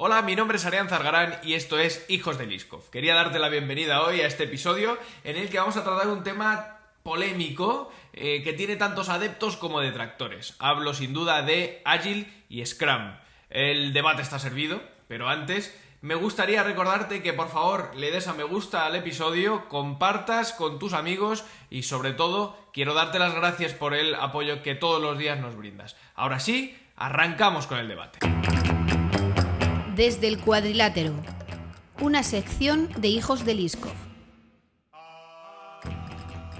Hola, mi nombre es Arián Zargarán y esto es Hijos de Liskov. Quería darte la bienvenida hoy a este episodio en el que vamos a tratar un tema polémico que tiene tantos adeptos como detractores. Hablo sin duda de Agile y Scrum. El debate está servido, pero antes me gustaría recordarte que por favor le des a me gusta al episodio, compartas con tus amigos y sobre todo quiero darte las gracias por el apoyo que todos los días nos brindas. Ahora sí, arrancamos con el debate. Desde el Cuadrilátero, una sección de Hijos de Liskov.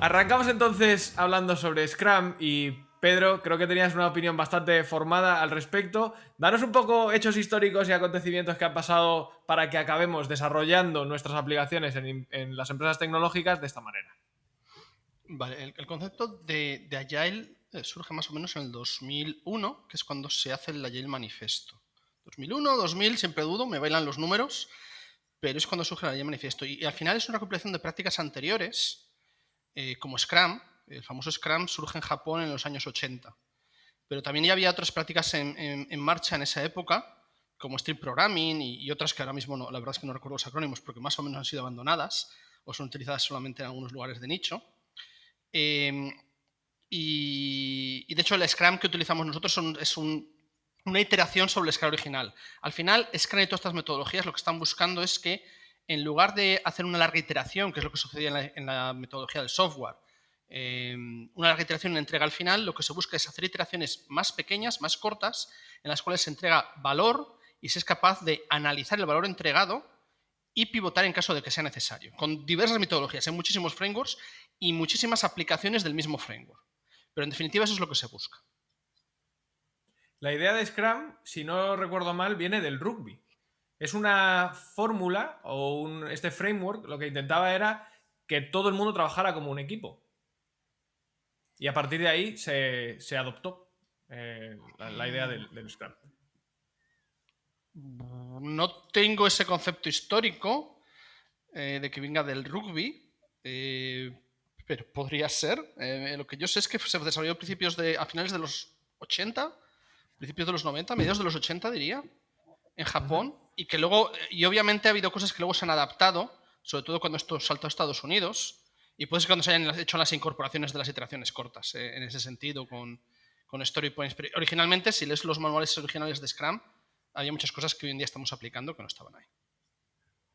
Arrancamos entonces hablando sobre Scrum y Pedro, creo que tenías una opinión bastante formada al respecto. Danos un poco hechos históricos y acontecimientos que han pasado para que acabemos desarrollando nuestras aplicaciones en las empresas tecnológicas de esta manera. Vale, el concepto de Agile surge más o menos en el 2001, que es cuando se hace el Agile Manifesto. 2001, 2000, siempre dudo, me bailan los números, pero es cuando surge el Agile Manifesto. Y al final es una recopilación de prácticas anteriores, como Scrum. El famoso Scrum surge en Japón en los años 80. Pero también ya había otras prácticas en marcha en esa época, como Street Programming y otras que ahora mismo no, la verdad es que no recuerdo los acrónimos porque más o menos han sido abandonadas o son utilizadas solamente en algunos lugares de nicho. Y de hecho el Scrum que utilizamos nosotros es una iteración sobre el Scrum original. Al final, Scrum y todas estas metodologías lo que están buscando es que en lugar de hacer una larga iteración, que es lo que sucedía en la metodología del software, una larga iteración en entrega al final, lo que se busca es hacer iteraciones más pequeñas, más cortas, en las cuales se entrega valor y se es capaz de analizar el valor entregado y pivotar en caso de que sea necesario, con diversas metodologías, en muchísimos frameworks y muchísimas aplicaciones del mismo framework. Pero en definitiva eso es lo que se busca. La idea de Scrum, si no recuerdo mal, viene del rugby. Es una fórmula o este framework lo que intentaba era que todo el mundo trabajara como un equipo. Y a partir de ahí se adoptó la idea del Scrum. No tengo ese concepto histórico de que venga del rugby, pero podría ser. Lo que yo sé es que se desarrolló a finales de los 80, principios de los 90, mediados de los 80 diría, en Japón, y que luego, y obviamente ha habido cosas que luego se han adaptado, sobre todo cuando esto saltó a Estados Unidos, y puede ser cuando se hayan hecho las incorporaciones de las iteraciones cortas, en ese sentido, con story points. Pero originalmente, si lees los manuales originales de Scrum, había muchas cosas que hoy en día estamos aplicando que no estaban ahí.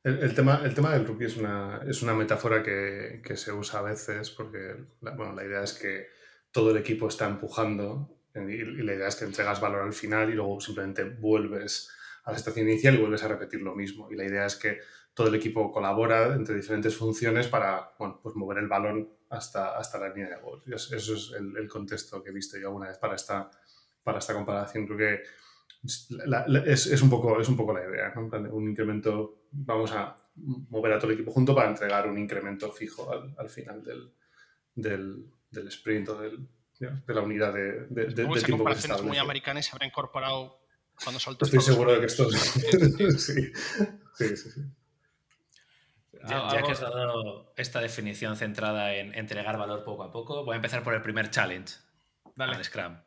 El tema del rookie es una metáfora que se usa a veces porque la idea es que todo el equipo está empujando y la idea es que entregas valor al final y luego simplemente vuelves a la estación inicial y vuelves a repetir lo mismo. Y la idea es que todo el equipo colabora entre diferentes funciones para pues mover el balón hasta la línea de gol. Eso es el contexto que he visto yo alguna vez para esta comparación. Creo que es un poco la idea, ¿no? Un incremento, vamos a mover a todo el equipo junto para entregar un incremento fijo al final del sprint o de la unidad de tiempo que se comparación es muy establece. americana y se habrá incorporado cuando saltó. Estoy seguro de que esto sí. Ya que has dado esta definición centrada en entregar valor poco a poco, voy a empezar por el primer challenge. Dale. Al Scrum.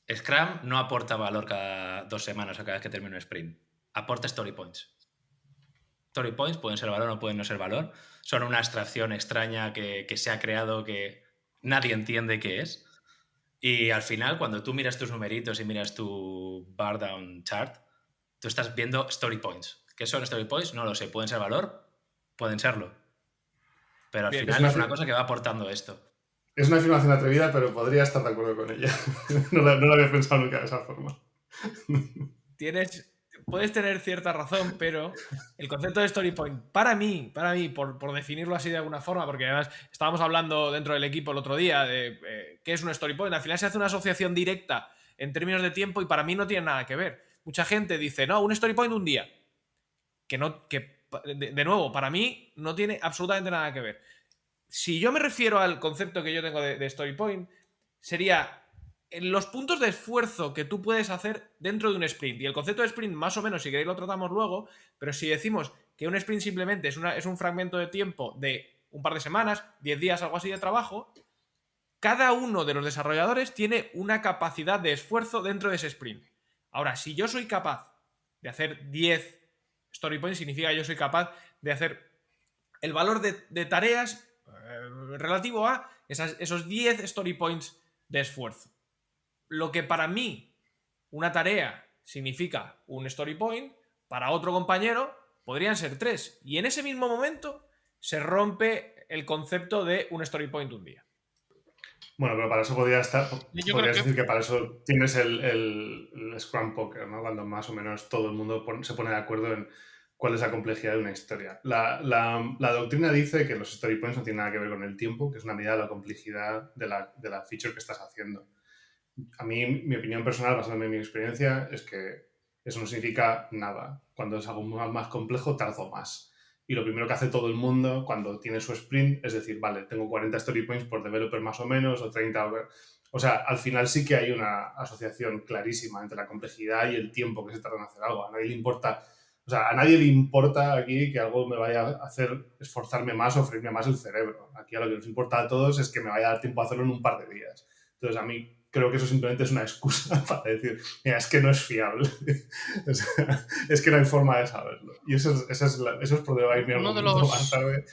Scrum no aporta valor cada 2 semanas o cada vez que termine un sprint. Aporta story points. Story points pueden ser valor o pueden no ser valor. Son una abstracción extraña que se ha creado que nadie entiende qué es. Y al final, cuando tú miras tus numeritos y miras tu bar down chart, tú estás viendo story points. ¿Qué son story points? No lo sé. ¿Pueden ser valor? Pueden serlo. Pero al final es una cosa que va aportando esto. Es una afirmación atrevida, pero podría estar de acuerdo con ella. No lo había pensado nunca de esa forma. Puedes tener cierta razón, pero el concepto de story point, para mí, por definirlo así de alguna forma, porque además estábamos hablando dentro del equipo el otro día de qué es un story point, al final se hace una asociación directa en términos de tiempo y para mí no tiene nada que ver. Mucha gente dice, no, un story point un día. De nuevo, para mí no tiene absolutamente nada que ver. Si yo me refiero al concepto que yo tengo de story point, sería los puntos de esfuerzo que tú puedes hacer dentro de un sprint. Y el concepto de sprint, más o menos, si queréis lo tratamos luego, pero si decimos que un sprint simplemente es un fragmento de tiempo de un par de semanas, 10 días, algo así de trabajo, cada uno de los desarrolladores tiene una capacidad de esfuerzo dentro de ese sprint. Ahora, si yo soy capaz de hacer 10 story points, significa que yo soy capaz de hacer el valor de tareas relativo a esos 10 story points de esfuerzo. Lo que para mí una tarea significa un story point, para otro compañero podrían ser 3. Y en ese mismo momento se rompe el concepto de un story point un día. Bueno, pero para eso podrías creo decir que para eso tienes el Scrum Poker, ¿no? Cuando más o menos todo el mundo se pone de acuerdo en cuál es la complejidad de una historia. La doctrina dice que los story points no tienen nada que ver con el tiempo, que es una medida de la complejidad de la feature que estás haciendo. A mí, mi opinión personal, basándome en mi experiencia, es que eso no significa nada. Cuando es algo más complejo, tardo más. Y lo primero que hace todo el mundo cuando tiene su sprint es decir, vale, tengo 40 story points por developer más o menos, o 30... O sea, al final sí que hay una asociación clarísima entre la complejidad y el tiempo que se tarda en hacer algo. A nadie le importa... O sea, a nadie le importa aquí que algo me vaya a hacer esforzarme más o freírme más el cerebro. Aquí a lo que nos importa a todos es que me vaya a dar tiempo a hacerlo en un par de días. Entonces, a mí creo que eso simplemente es una excusa para decir, mira, es que no es fiable. O sea, es que no hay forma de saberlo. Y eso es por donde va a ir mi argumento más tarde,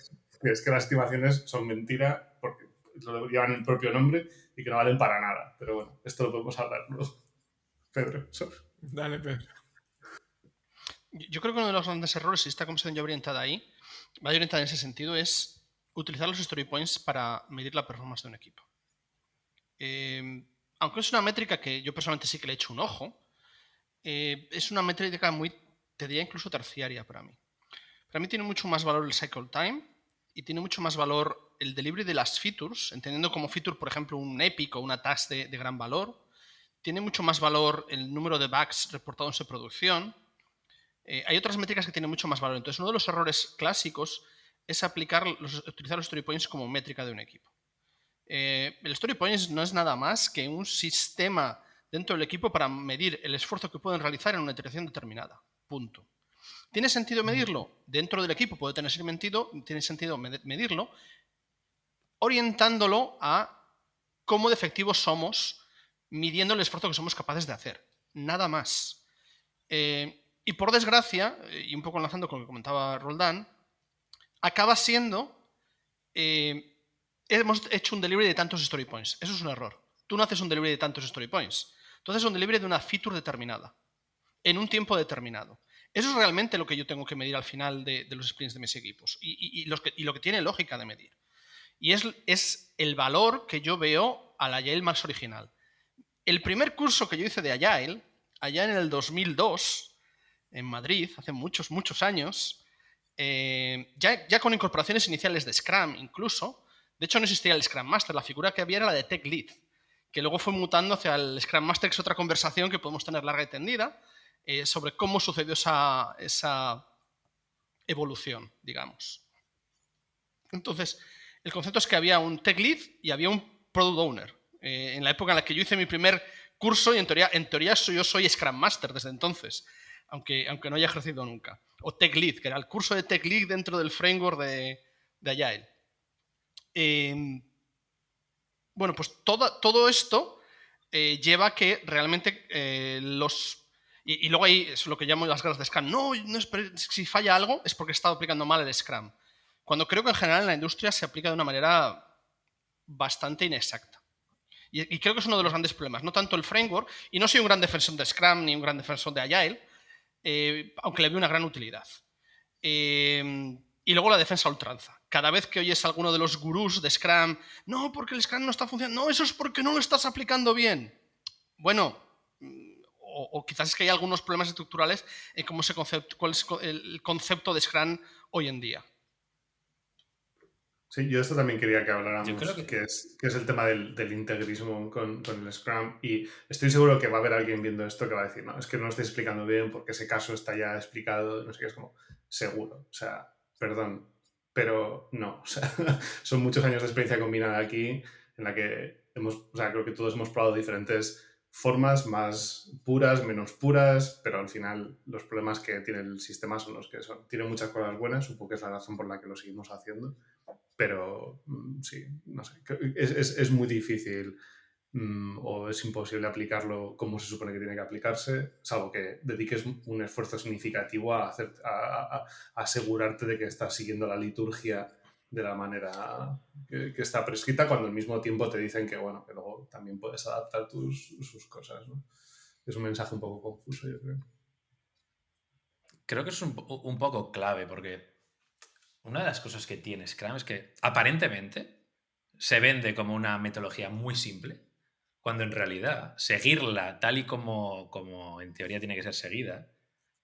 que es que las estimaciones son mentira porque lo llevan el propio nombre y que no valen para nada. Pero bueno, esto lo podemos hablar luego. Pedro. Dale, Pedro. Yo creo que uno de los grandes errores, y esta conversación ya orientada ahí, va orientada en ese sentido, es utilizar los story points para medir la performance de un equipo. Aunque es una métrica que yo personalmente sí que le he hecho un ojo, es una métrica muy, te diría incluso terciaria para mí. Para mí tiene mucho más valor el cycle time y tiene mucho más valor el delivery de las features, entendiendo como feature, por ejemplo, un epic o una task de gran valor. Tiene mucho más valor el número de bugs reportados en producción. Hay otras métricas que tienen mucho más valor. Entonces, uno de los errores clásicos es utilizar los story points como métrica de un equipo. El story points no es nada más que un sistema dentro del equipo para medir el esfuerzo que pueden realizar en una iteración determinada. Punto. ¿Tiene sentido medirlo? Dentro del equipo puede tener sentido medirlo orientándolo a cómo de efectivos somos midiendo el esfuerzo que somos capaces de hacer. Nada más. Y por desgracia, y un poco enlazando con lo que comentaba Roldán, acaba siendo... hemos hecho un delivery de tantos story points. Eso es un error. Tú no haces un delivery de tantos story points. Tú haces un delivery de una feature determinada, en un tiempo determinado. Eso es realmente lo que yo tengo que medir al final de los sprints de mis equipos y lo que tiene lógica de medir. Y es el valor que yo veo al Agile más original. El primer curso que yo hice de Agile, allá en el 2002, en Madrid, hace muchos, muchos años, ya con incorporaciones iniciales de Scrum incluso. De hecho, no existía el Scrum Master, la figura que había era la de Tech Lead, que luego fue mutando hacia el Scrum Master, que es otra conversación que podemos tener larga y tendida, sobre cómo sucedió esa evolución, digamos. Entonces, el concepto es que había un Tech Lead y había un Product Owner. En la época en la que yo hice mi primer curso, y en teoría yo soy Scrum Master desde entonces, aunque no haya ejercido nunca. O Tech Lead, que era el curso de Tech Lead dentro del framework de Agile. Bueno, pues todo esto lleva a que realmente y luego hay es lo que llamo las guerras de Scrum. No es, si falla algo es porque he estado aplicando mal el Scrum. Cuando creo que en general en la industria se aplica de una manera bastante inexacta. Y creo que es uno de los grandes problemas. No tanto el framework, y no soy un gran defensor de Scrum ni un gran defensor de Agile, aunque le veo una gran utilidad. Y luego la defensa a ultranza. Cada vez que oyes a alguno de los gurús de Scrum, no, porque el Scrum no está funcionando, no, eso es porque no lo estás aplicando bien. Bueno, o quizás es que hay algunos problemas estructurales en cuál es el concepto de Scrum hoy en día. Sí, yo esto también quería que habláramos, que es el tema del integrismo con el Scrum, y estoy seguro que va a haber alguien viendo esto que va a decir, no, es que no lo estoy explicando bien porque ese caso está ya explicado, no sé qué, es como, seguro, o sea, perdón, pero no, o sea, son muchos años de experiencia combinada aquí en la que creo que todos hemos probado diferentes formas más puras, menos puras, pero al final los problemas que tiene el sistema son los que son. Tiene muchas cosas buenas, supongo que es la razón por la que lo seguimos haciendo, pero sí, no sé, es muy difícil o es imposible aplicarlo como se supone que tiene que aplicarse, salvo que dediques un esfuerzo significativo a asegurarte de que estás siguiendo la liturgia de la manera que está prescrita, cuando al mismo tiempo te dicen que, bueno, que luego también puedes adaptar sus cosas, ¿no? Es un mensaje un poco confuso, yo creo. Creo que es un poco clave, porque una de las cosas que tiene Scrum es que aparentemente se vende como una metodología muy simple, cuando en realidad seguirla tal y como en teoría tiene que ser seguida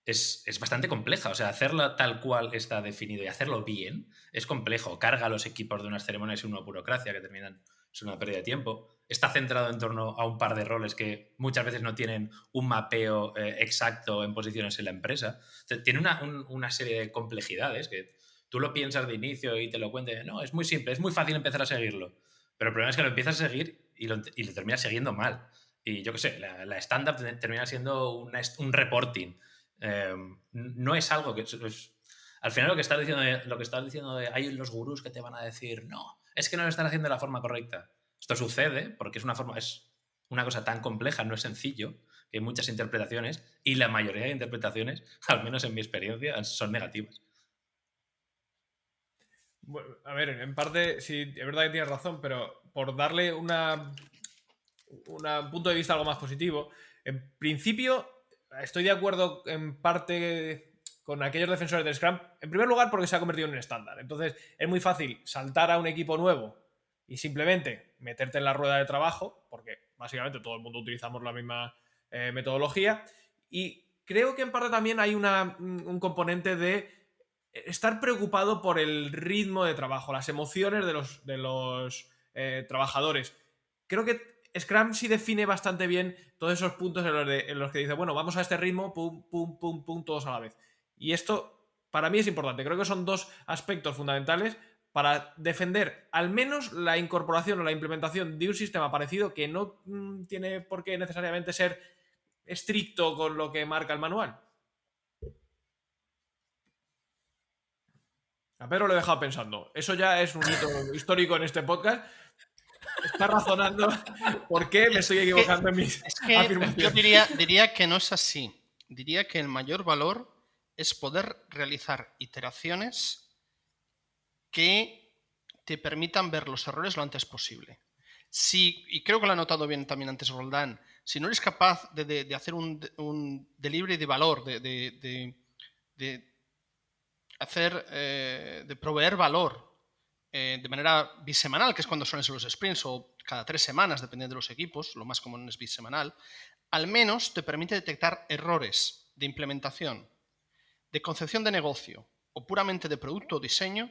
es bastante compleja. O sea, hacerlo tal cual está definido y hacerlo bien es complejo. Carga a los equipos de unas ceremonias y una burocracia que terminan siendo una pérdida de tiempo. Está centrado en torno a un par de roles que muchas veces no tienen un mapeo exacto en posiciones en la empresa. O sea, tiene una serie de complejidades que tú lo piensas de inicio y te lo cuentes. No, es muy simple, es muy fácil empezar a seguirlo. Pero el problema es que lo empiezas a seguir y lo terminas siguiendo mal. Y yo qué sé, la stand-up termina siendo un reporting. No es algo que... al final lo que estás diciendo de hay los gurús que te van a decir no, es que no lo están haciendo de la forma correcta. Esto sucede porque es una cosa tan compleja, no es sencillo, que hay muchas interpretaciones y la mayoría de interpretaciones, al menos en mi experiencia, son negativas. Bueno, a ver, en parte sí, es verdad que tienes razón, pero por darle un punto de vista algo más positivo, en principio estoy de acuerdo en parte con aquellos defensores del Scrum, en primer lugar porque se ha convertido en un estándar. Entonces es muy fácil saltar a un equipo nuevo y simplemente meterte en la rueda de trabajo, porque básicamente todo el mundo utilizamos la misma metodología, y creo que en parte también hay un componente de estar preocupado por el ritmo de trabajo, las emociones de los trabajadores. Creo que Scrum sí define bastante bien todos esos puntos en los que dice, bueno, vamos a este ritmo, pum, pum, pum, pum, todos a la vez. Y esto para mí es importante. Creo que son dos aspectos fundamentales para defender al menos la incorporación o la implementación de un sistema parecido que no tiene por qué necesariamente ser estricto con lo que marca el manual. A Pedro lo he dejado pensando. Eso ya es un hito histórico en este podcast. Está razonando por qué me estoy equivocando en mis afirmaciones. Yo diría que no es así. Diría que el mayor valor es poder realizar iteraciones que te permitan ver los errores lo antes posible. Y creo que lo ha notado bien también antes Roldán, si no eres capaz de hacer un delivery de valor, de proveer valor de manera bisemanal, que es cuando suelen ser los sprints, o cada 3 semanas, dependiendo de los equipos, lo más común es bisemanal, al menos te permite detectar errores de implementación, de concepción de negocio o puramente de producto o diseño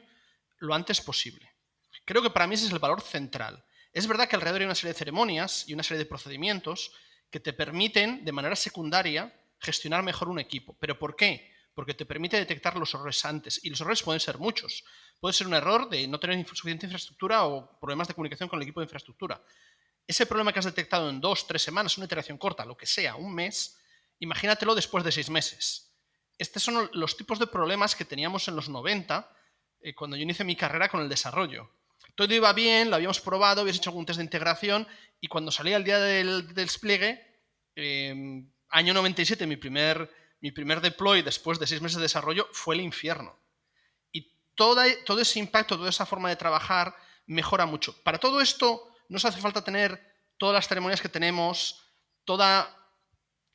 lo antes posible. Creo que para mí ese es el valor central. Es verdad que alrededor hay una serie de ceremonias y una serie de procedimientos que te permiten, de manera secundaria, gestionar mejor un equipo. ¿Pero por qué? Porque te permite detectar los errores antes. Y los errores pueden ser muchos. Puede ser un error de no tener suficiente infraestructura o problemas de comunicación con el equipo de infraestructura. Ese problema que has detectado en 2, 3 semanas, una iteración corta, lo que sea, un mes, imagínatelo después de 6 meses. Estos son los tipos de problemas que teníamos en los 90, cuando yo inicié mi carrera con el desarrollo. Todo iba bien, lo habíamos probado, habíamos hecho algún test de integración y cuando salía el día del despliegue, año 97, mi primer deploy después de 6 meses de desarrollo fue el infierno. Y todo ese impacto, toda esa forma de trabajar mejora mucho. Para todo esto no nos hace falta tener todas las ceremonias que tenemos, toda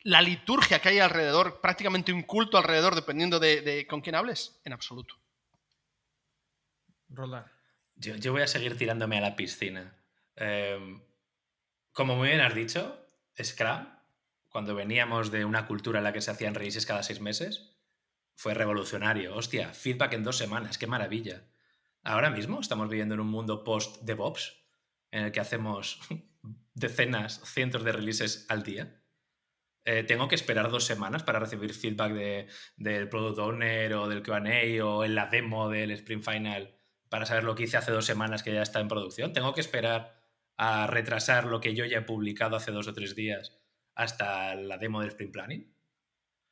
la liturgia que hay alrededor, prácticamente un culto alrededor, dependiendo de con quién hables, en absoluto. Roldán. Yo voy a seguir tirándome a la piscina. Como muy bien has dicho, Scrum, cuando veníamos de una cultura en la que se hacían releases cada 6 meses, fue revolucionario. Hostia, feedback en 2 semanas, qué maravilla. Ahora mismo estamos viviendo en un mundo post-DevOps, en el que hacemos decenas, cientos de releases al día. Tengo que esperar 2 semanas para recibir feedback del Product Owner o del Q&A o en la demo del Sprint Final para saber lo que hice hace 2 semanas que ya está en producción. Tengo que esperar a retrasar lo que yo ya he publicado hace 2 o 3 días hasta la demo del Sprint Planning.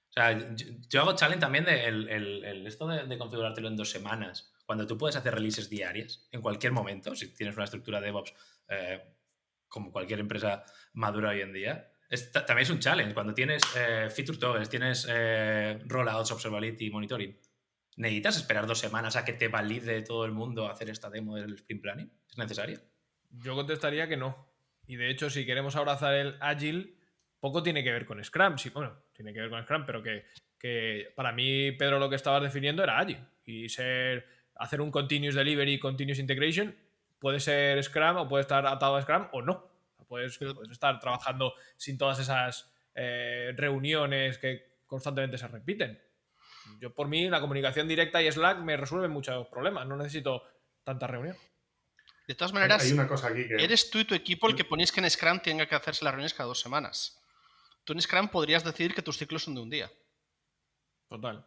O sea, yo hago challenge también de esto de configurártelo en 2 semanas, cuando tú puedes hacer releases diarias en cualquier momento, si tienes una estructura de DevOps como cualquier empresa madura hoy en día. También es un challenge. Cuando tienes feature tokens, tienes rollouts, observability, monitoring, ¿necesitas esperar 2 semanas a que te valide todo el mundo hacer esta demo del sprint planning? ¿Es necesario? Yo contestaría que no. Y de hecho, si queremos abrazar el Agile, poco tiene que ver con Scrum. Sí, bueno, tiene que ver con Scrum, pero que para mí, Pedro, lo que estabas definiendo era Agile. Y hacer un continuous delivery, continuous integration, puede ser Scrum o puede estar atado a Scrum o no. Puedes estar trabajando sin todas esas reuniones que constantemente se repiten. Yo, por mí, la comunicación directa y Slack me resuelven muchos problemas. No necesito tanta reunión. De todas maneras, hay una cosa aquí que... eres tú y tu equipo el que ponéis que en Scrum tenga que hacerse las reuniones cada 2 semanas. Tú en Scrum podrías decidir que tus ciclos son de un día. Total.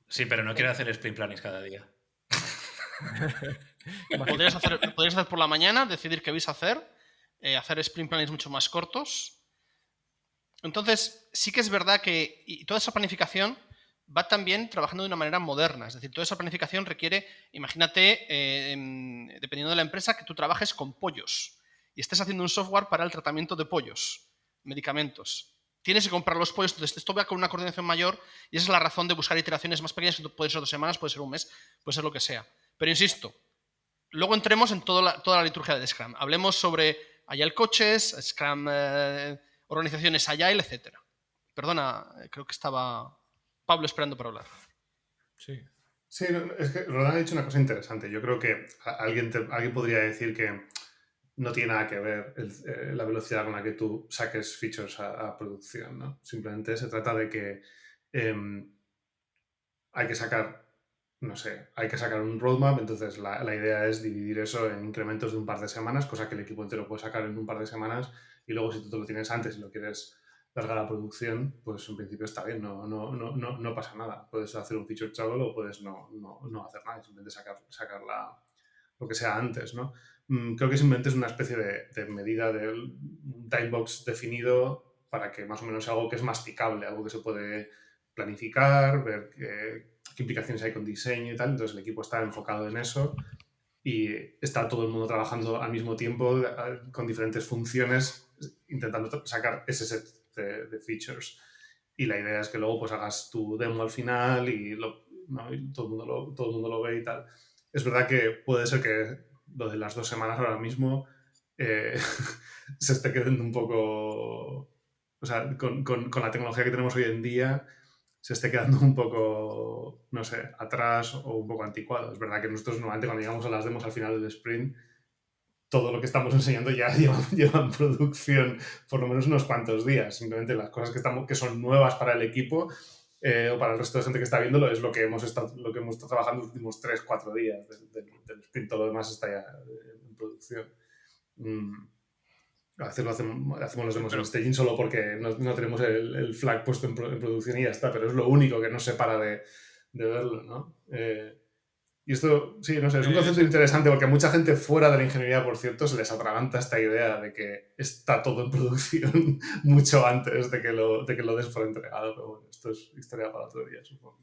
Sí, pero no quiero hacer sprint plannings cada día. Podrías hacer por la mañana, decidir qué vais a hacer sprint plannings mucho más cortos. Entonces, sí que es verdad que toda esa planificación va también trabajando de una manera moderna. Es decir, toda esa planificación requiere, imagínate, dependiendo de la empresa, que tú trabajes con pollos y estés haciendo un software para el tratamiento de pollos, medicamentos. Tienes que comprar los pollos, entonces esto va con una coordinación mayor y esa es la razón de buscar iteraciones más pequeñas, que pueden ser 2 semanas, puede ser un mes, puede ser lo que sea. Pero insisto, luego entremos en toda la liturgia del Scrum. Hablemos sobre Agile Coaches, Scrum, organizaciones Agile, etc. Perdona, creo que estaba Pablo esperando para hablar. Sí. Sí, es que Rodan ha dicho una cosa interesante. Yo creo que alguien podría decir que no tiene nada que ver la velocidad con la que tú saques features a producción, ¿no? Simplemente se trata de que hay que sacar, no sé, hay que sacar un roadmap, entonces la idea es dividir eso en incrementos de un par de semanas, cosa que el equipo entero puede sacar en un par de semanas, y luego si tú te lo tienes antes y lo quieres largar a producción, pues en principio está bien, no pasa nada. Puedes hacer un feature travel o puedes no hacer nada, simplemente sacar lo que sea antes, ¿no? Creo que simplemente es una especie de medida del timebox definido para que más o menos sea algo que es masticable, algo que se puede planificar, ver qué implicaciones hay con diseño y tal. Entonces el equipo está enfocado en eso y está todo el mundo trabajando al mismo tiempo con diferentes funciones intentando sacar ese set de features. Y la idea es que luego pues hagas tu demo al final y todo el mundo lo ve y tal. Es verdad que puede ser que lo de las 2 semanas ahora mismo se esté quedando un poco... O sea, con la tecnología que tenemos hoy en día se esté quedando un poco, no sé, atrás o un poco anticuado. Es verdad que nosotros normalmente cuando llegamos a las demos al final del sprint, todo lo que estamos enseñando ya lleva en producción por lo menos unos cuantos días. Simplemente las cosas que son nuevas para el equipo o para el resto de gente que está viéndolo es lo que hemos estado trabajando los últimos 3-4 días del sprint. Todo lo demás está ya en producción. A veces hacemos los demos en staging solo porque no tenemos el flag puesto en producción y ya está, pero es lo único que nos separa de verlo, ¿no? Y esto, sí, no sé, es un concepto interesante porque a mucha gente fuera de la ingeniería, por cierto, se les atraganta esta idea de que está todo en producción mucho antes de que lo des por entregado. Pero bueno, esto es historia para otro día, supongo.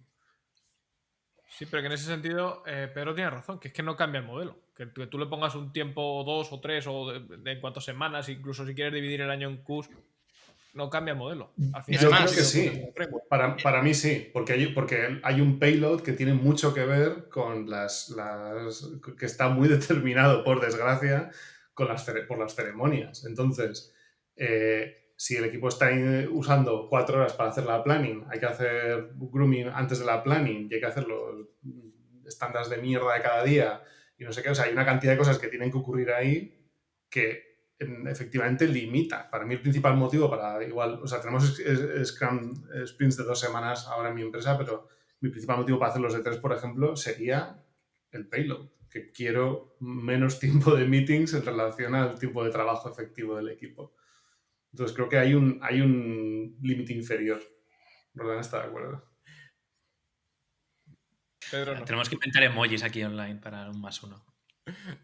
Sí, pero que en ese sentido Pedro tiene razón, que es que no cambia el modelo. Que tú le pongas un tiempo 2 o 3 o de cuántas semanas, incluso si quieres dividir el año en Qs, no cambia el modelo. Al final, yo creo que sí. Para mí sí, porque hay un payload que tiene mucho que ver con que está muy determinado, por desgracia, por las ceremonias. Entonces, si el equipo está usando 4 horas para hacer la planning, hay que hacer grooming antes de la planning y hay que hacer los estándares de mierda de cada día y no sé qué. O sea, hay una cantidad de cosas que tienen que ocurrir ahí que efectivamente limita. Para mí el principal motivo tenemos Scrum sprints de 2 semanas ahora en mi empresa, pero mi principal motivo para hacerlos de 3, por ejemplo, sería el payload, que quiero menos tiempo de meetings en relación al tiempo de trabajo efectivo del equipo. Entonces creo que hay un límite inferior. Rodan está de acuerdo. Pedro no. Tenemos que inventar emojis aquí online para un +1.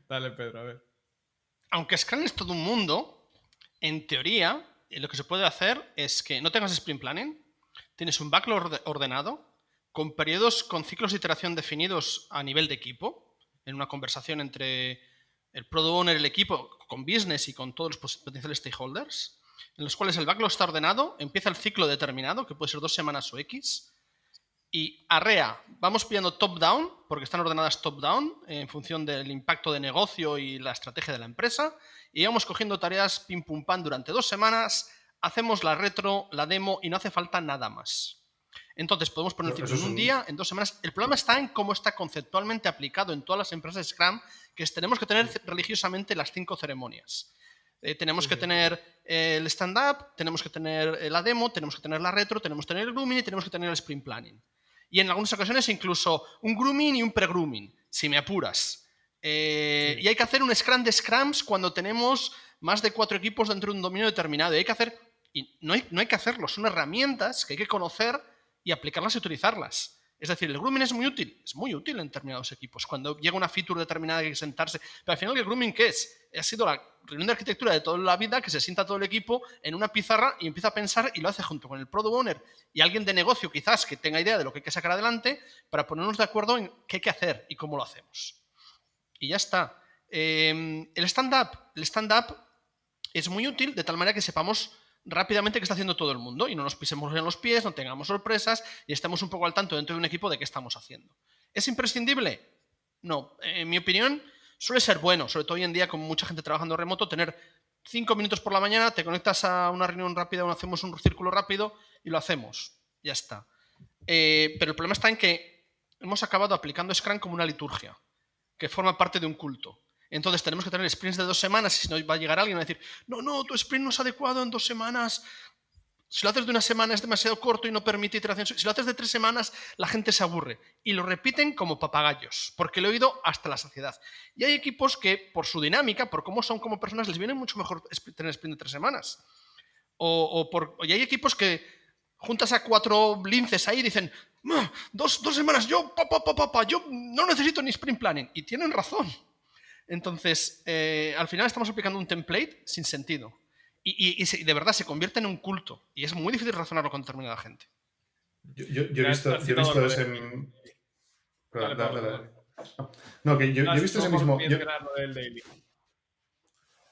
Dale, Pedro, a ver. Aunque Scrum es todo un mundo, en teoría, lo que se puede hacer es que no tengas sprint planning, tienes un backlog ordenado, con periodos, con ciclos de iteración definidos a nivel de equipo, en una conversación entre el product owner, el equipo, con business y con todos los potenciales stakeholders, en los cuales el backlog está ordenado, empieza el ciclo determinado, que puede ser 2 semanas o X, y arrea, vamos pillando top-down, porque están ordenadas top-down, en función del impacto de negocio y la estrategia de la empresa, y vamos cogiendo tareas pim pum pam durante 2 semanas, hacemos la retro, la demo, y no hace falta nada más. Entonces podemos poner el ciclo en un día, en 2 semanas. El problema está en cómo está conceptualmente aplicado en todas las empresas Scrum, que tenemos que tener religiosamente las 5 ceremonias. Tenemos que tener el stand-up, tenemos que tener la demo, tenemos que tener la retro, tenemos que tener el grooming y tenemos que tener el sprint planning. Y en algunas ocasiones incluso un grooming y un pre-grooming, si me apuras. Y hay que hacer un Scrum de Scrums cuando tenemos más de 4 equipos dentro de un dominio determinado. Y hay que hacer, y no hay que hacerlo, son herramientas que hay que conocer y aplicarlas y utilizarlas. Es decir, el grooming es muy útil en determinados equipos. Cuando llega una feature determinada hay que sentarse. Pero al final, ¿el grooming qué es? Ha sido la reunión de arquitectura de toda la vida que se sienta todo el equipo en una pizarra y empieza a pensar y lo hace junto con el product owner y alguien de negocio quizás que tenga idea de lo que hay que sacar adelante para ponernos de acuerdo en qué hay que hacer y cómo lo hacemos. Y ya está. El stand-up es muy útil de tal manera que sepamos rápidamente qué está haciendo todo el mundo y no nos pisemos en los pies, no tengamos sorpresas y estemos un poco al tanto dentro de un equipo de qué estamos haciendo. ¿Es imprescindible? No. En mi opinión, suele ser bueno, sobre todo hoy en día con mucha gente trabajando remoto, tener 5 minutos por la mañana, te conectas a una reunión rápida, hacemos un círculo rápido y lo hacemos. Ya está. Pero el problema está en que hemos acabado aplicando Scrum como una liturgia, que forma parte de un culto. Entonces tenemos que tener sprints de 2 semanas y si no va a llegar alguien a decir no, tu sprint no es adecuado en 2 semanas. Si lo haces de 1 semana es demasiado corto y no permite iteración. Si lo haces de 3 semanas, la gente se aburre. Y lo repiten como papagayos, porque lo he oído hasta la saciedad. Y hay equipos que, por su dinámica, por cómo son como personas, les viene mucho mejor tener sprint de 3 semanas. Y hay equipos que juntas a 4 linces ahí y dicen 2 semanas, yo no necesito ni sprint planning. Y tienen razón. Entonces, al final estamos aplicando un template sin sentido. Y de verdad se convierte en un culto. Y es muy difícil razonarlo con determinada gente. Yo he visto ese... Dale. No, que yo he visto ese mismo...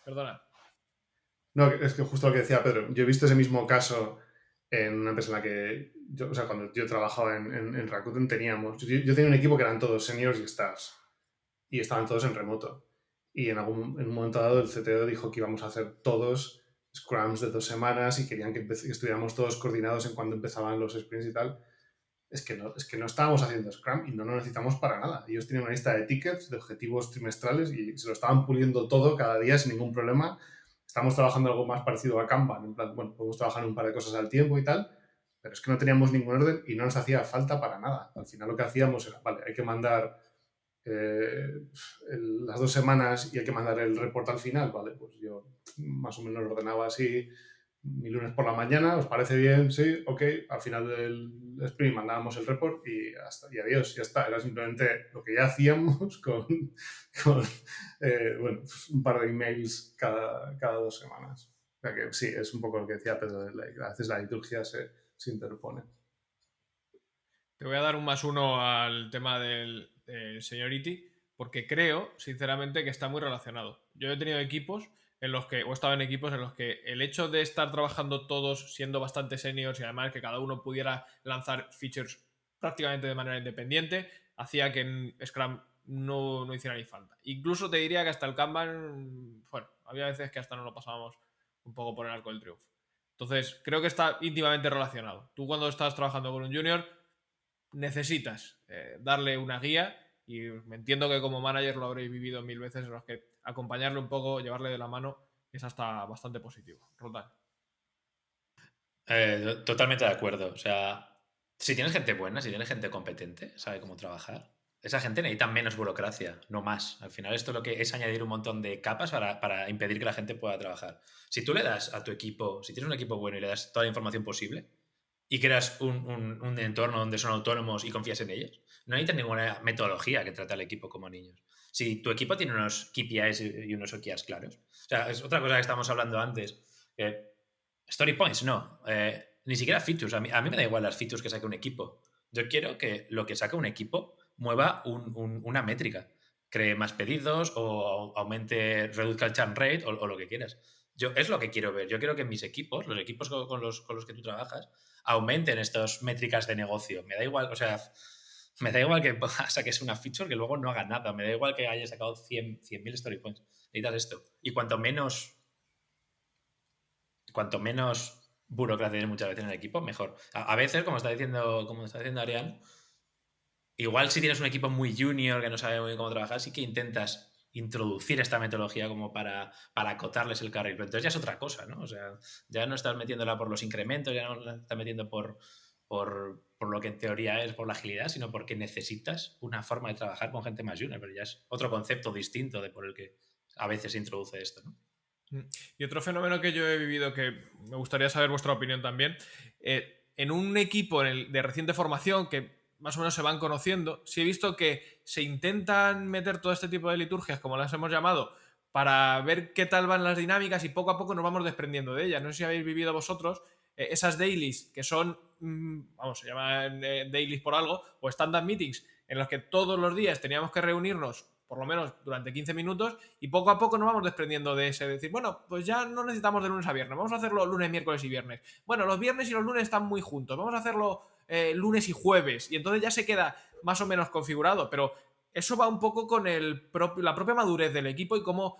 Perdona. No, es que justo lo que decía Pedro. Yo he visto ese mismo caso en una empresa en la que... cuando yo trabajaba en Rakuten teníamos... Yo tenía un equipo que eran todos seniors y staffs. Y estaban todos en remoto. Y en un momento dado el CTO dijo que íbamos a hacer todos scrums de 2 semanas y querían que estuviéramos todos coordinados en cuando empezaban los sprints y tal. Es que no estábamos haciendo scrum y no lo necesitamos para nada. Ellos tenían una lista de tickets, de objetivos trimestrales y se lo estaban puliendo todo cada día sin ningún problema. Estamos trabajando algo más parecido a Kanban. En plan, bueno, podemos trabajar un par de cosas al tiempo y tal, pero es que no teníamos ningún orden y no nos hacía falta para nada. Al final lo que hacíamos era, vale, hay que mandar las 2 semanas y hay que mandar el report al final, vale, pues yo más o menos lo ordenaba así, mi lunes por la mañana, ¿os parece bien? Sí, ok, al final del sprint mandábamos el report y adiós, ya está, era simplemente lo que ya hacíamos con un par de emails cada 2 semanas. O sea que sí, es un poco lo que decía Pedro, a veces la liturgia se interpone. Te voy a dar un +1 al tema del seniority, porque creo, sinceramente, que está muy relacionado. Yo he tenido equipos en los que, o he estado en equipos en los que el hecho de estar trabajando todos siendo bastante seniors y además que cada uno pudiera lanzar features prácticamente de manera independiente, hacía que en Scrum no hiciera ni falta. Incluso te diría que hasta el Kanban, bueno, había veces que hasta no lo pasábamos un poco por el arco del triunfo. Entonces, creo que está íntimamente relacionado. Tú cuando estás trabajando con un junior necesitas darle una guía y me entiendo que como manager lo habréis vivido 1000 veces en los que acompañarle un poco, llevarle de la mano es hasta bastante positivo. Rotan. Totalmente de acuerdo. O sea, si tienes gente buena, si tienes gente competente, sabe cómo trabajar, esa gente necesita menos burocracia, no más. Al final esto lo que es añadir un montón de capas para impedir que la gente pueda trabajar. Si tú le das a tu equipo, si tienes un equipo bueno y le das toda la información posible y creas un entorno donde son autónomos y confías en ellos, no necesitas ninguna metodología que trate al equipo como niños. Si tu equipo tiene unos KPIs y unos OKRs claros, o sea, es otra cosa que estábamos hablando antes, story points, no, ni siquiera features. A mí me da igual las features que saque un equipo. Yo quiero que lo que saca un equipo mueva una métrica, cree más pedidos o aumente, reduzca el churn rate o lo que quieras. Es lo que quiero ver. Yo quiero que mis equipos, los equipos con los que tú trabajas, aumenten estas métricas de negocio. Me da igual, o sea, me da igual que saques una feature que luego no haga nada. Me da igual que hayas sacado 100.000 story points. Necesitas esto. Y cuanto menos burocracia tienes muchas veces en el equipo, mejor. A veces, como está diciendo Arián, igual si tienes un equipo muy junior que no sabe muy bien cómo trabajar, sí que intentas introducir esta metodología como para acotarles el carril, pero entonces ya es otra cosa, ¿no? O sea, ya no estás metiéndola por los incrementos, ya no la estás metiendo por lo que en teoría es por la agilidad, sino porque necesitas una forma de trabajar con gente más junior, pero ya es otro concepto distinto de por el que a veces se introduce esto, ¿no? Y otro fenómeno que yo he vivido, que me gustaría saber vuestra opinión también, en un equipo de reciente formación que más o menos se van conociendo, sí he visto que se intentan meter todo este tipo de liturgias, como las hemos llamado, para ver qué tal van las dinámicas y poco a poco nos vamos desprendiendo de ellas. No sé si habéis vivido vosotros esas dailies que son, se llaman dailies por algo, o stand-up meetings, en los que todos los días teníamos que reunirnos por lo menos durante 15 minutos, y poco a poco nos vamos desprendiendo de ese, decir, bueno, pues ya no necesitamos de lunes a viernes, vamos a hacerlo lunes, miércoles y viernes. Bueno, los viernes y los lunes están muy juntos, vamos a hacerlo lunes y jueves, y entonces ya se queda más o menos configurado, pero eso va un poco con la propia madurez del equipo y cómo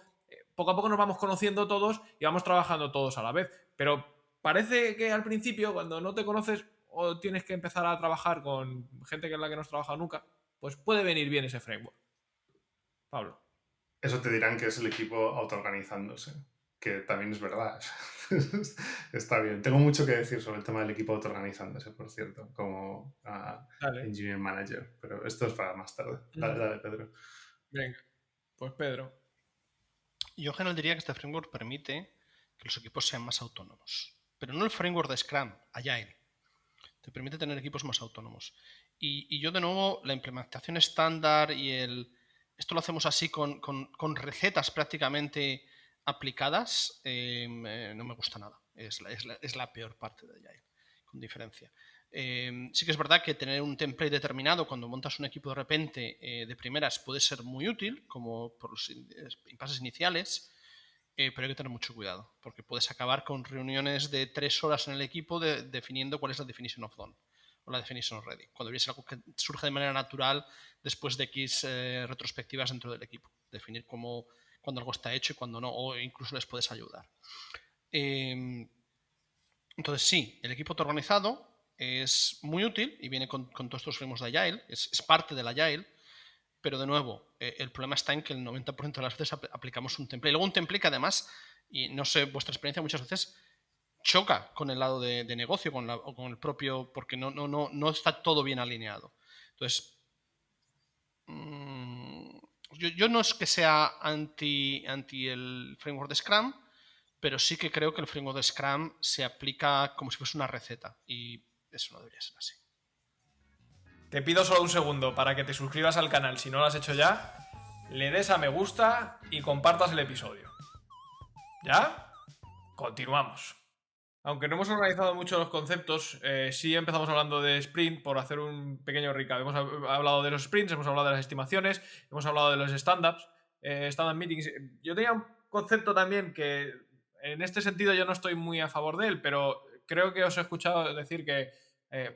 poco a poco nos vamos conociendo todos y vamos trabajando todos a la vez. Pero parece que al principio, cuando no te conoces o tienes que empezar a trabajar con gente que es la que no has trabajado nunca, pues puede venir bien ese framework. Pablo. Eso te dirán que es el equipo autoorganizándose, que también es verdad. Está bien. Tengo mucho que decir sobre el tema del equipo autoorganizándose, por cierto, como engineer manager, pero esto es para más tarde. Dale, Pedro. Venga, pues Pedro. Yo en general diría que este framework permite que los equipos sean más autónomos, pero no el framework de Scrum, Agile. Te permite tener equipos más autónomos. Y yo, de nuevo, la implementación estándar y esto lo hacemos así con recetas prácticamente aplicadas, no me gusta nada. Es la peor parte de Agile, con diferencia. Sí que es verdad que tener un template determinado cuando montas un equipo de repente de primeras puede ser muy útil, como por los impases iniciales, pero hay que tener mucho cuidado, porque puedes acabar con reuniones de 3 horas en el equipo definiendo cuál es la definition of done o la definition of ready, cuando es algo que surge de manera natural después de X retrospectivas dentro del equipo. Definir cuando algo está hecho y cuando no, o incluso les puedes ayudar. Entonces sí, el equipo autoorganizado es muy útil y viene con todos estos frameworks de Agile, es parte del Agile, pero de nuevo, el problema está en que el 90% de las veces aplicamos un template. Y luego un template que además, y no sé vuestra experiencia, muchas veces choca con el lado de negocio o con el propio, porque no está todo bien alineado. Entonces, yo no es que sea anti el framework de Scrum, pero sí que creo que el framework de Scrum se aplica como si fuese una receta y eso no debería ser así. Te pido solo un segundo para que te suscribas al canal si no lo has hecho ya, le des a me gusta y compartas el episodio. ¿Ya? Continuamos. Aunque no hemos organizado mucho los conceptos, sí empezamos hablando de sprint por hacer un pequeño recap. Hemos hablado de los sprints, hemos hablado de las estimaciones, hemos hablado de los stand-ups, stand-up meetings. Yo tenía un concepto también que en este sentido yo no estoy muy a favor de él, pero creo que os he escuchado decir que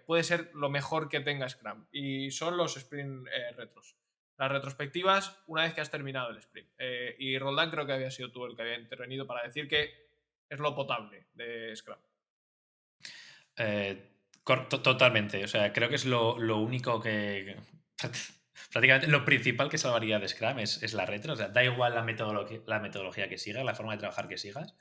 puede ser lo mejor que tenga Scrum, y son los sprint retros. Las retrospectivas una vez que has terminado el sprint. Y Roldán, creo que había sido tú el que había intervenido para decir que es lo potable de Scrum. Totalmente. O sea, creo que es lo único que... prácticamente lo principal que salvaría de Scrum es la retro. O sea, da igual la metodología que sigas, la forma de trabajar que sigas.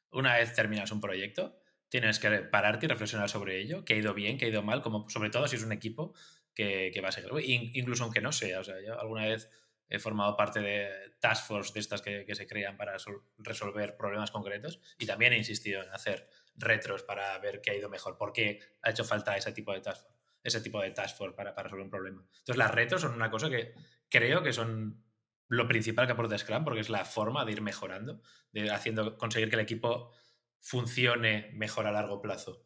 Una vez terminas un proyecto, tienes que pararte y reflexionar sobre ello, qué ha ido bien, qué ha ido mal, como, sobre todo si es un equipo que va a seguir. Incluso aunque no sea. O sea, yo alguna vez he formado parte de task force de estas que se crean para resolver problemas concretos, y también he insistido en hacer retros para ver qué ha ido mejor, por qué ha hecho falta ese tipo de task force para resolver un problema. Entonces las retros son una cosa que creo que son lo principal que aporta Scrum, porque es la forma de ir mejorando, de conseguir que el equipo funcione mejor a largo plazo.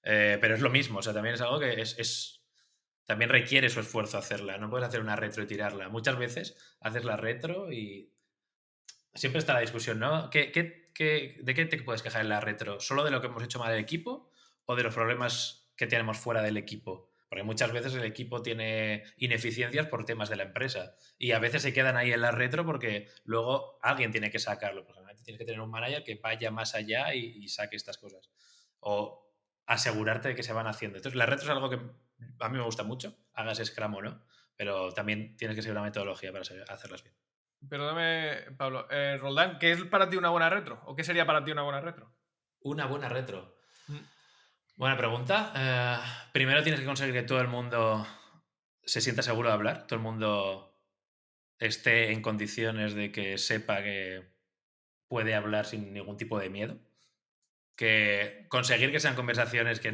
Pero es lo mismo, o sea, también es algo que también requiere su esfuerzo hacerla. No puedes hacer una retro y tirarla. Muchas veces haces la retro y siempre está la discusión, ¿no? ¿De qué te puedes quejar en la retro? ¿Solo de lo que hemos hecho mal el equipo o de los problemas que tenemos fuera del equipo? Porque muchas veces el equipo tiene ineficiencias por temas de la empresa y a veces se quedan ahí en la retro porque luego alguien tiene que sacarlo. Por ejemplo, tienes que tener un manager que vaya más allá y saque estas cosas. O asegurarte de que se van haciendo. Entonces, la retro es algo que a mí me gusta mucho, hagas Scrum o no, pero también tienes que seguir una metodología para hacerlas bien. Perdóname, Pablo. Roldán, ¿qué es para ti una buena retro? ¿O qué sería para ti una buena retro? Una buena retro. Buena pregunta. Primero tienes que conseguir que todo el mundo se sienta seguro de hablar, todo el mundo esté en condiciones de que sepa que puede hablar sin ningún tipo de miedo. Que conseguir que sean conversaciones que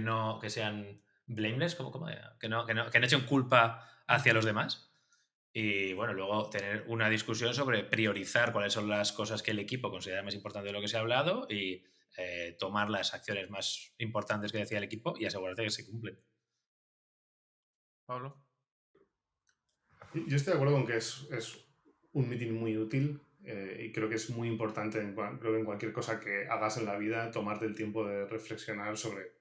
sean blameless, que no echen culpa hacia los demás. Y bueno, luego tener una discusión sobre priorizar cuáles son las cosas que el equipo considera más importantes de lo que se ha hablado y tomar las acciones más importantes que decía el equipo y asegurarte que se cumplen. Pablo. Yo estoy de acuerdo con que es un meeting muy útil y creo que es muy importante creo que en cualquier cosa que hagas en la vida tomarte el tiempo de reflexionar sobre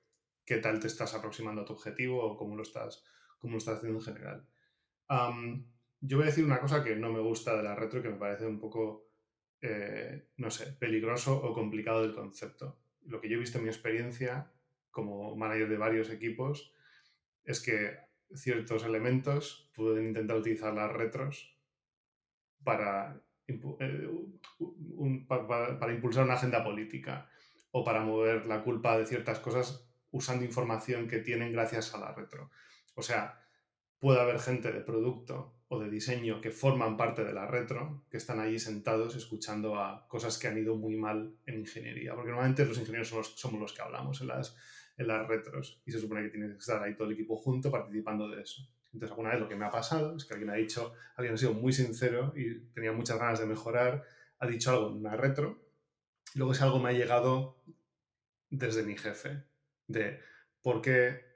qué tal te estás aproximando a tu objetivo o cómo lo estás haciendo en general. Yo voy a decir una cosa que no me gusta de la retro y que me parece un poco, no sé, peligroso o complicado del concepto. Lo que yo he visto en mi experiencia como manager de varios equipos es que ciertos elementos pueden intentar utilizar las retros para impulsar una agenda política o para mover la culpa de ciertas cosas usando información que tienen gracias a la retro. O sea, puede haber gente de producto o de diseño que forman parte de la retro, que están allí sentados escuchando a cosas que han ido muy mal en ingeniería, porque normalmente los ingenieros somos los que hablamos en las retros y se supone que tiene que estar ahí todo el equipo junto participando de eso. Entonces, alguna vez lo que me ha pasado es que alguien ha sido muy sincero y tenía muchas ganas de mejorar, ha dicho algo en una retro, y luego ese algo me ha llegado desde mi jefe, de por qué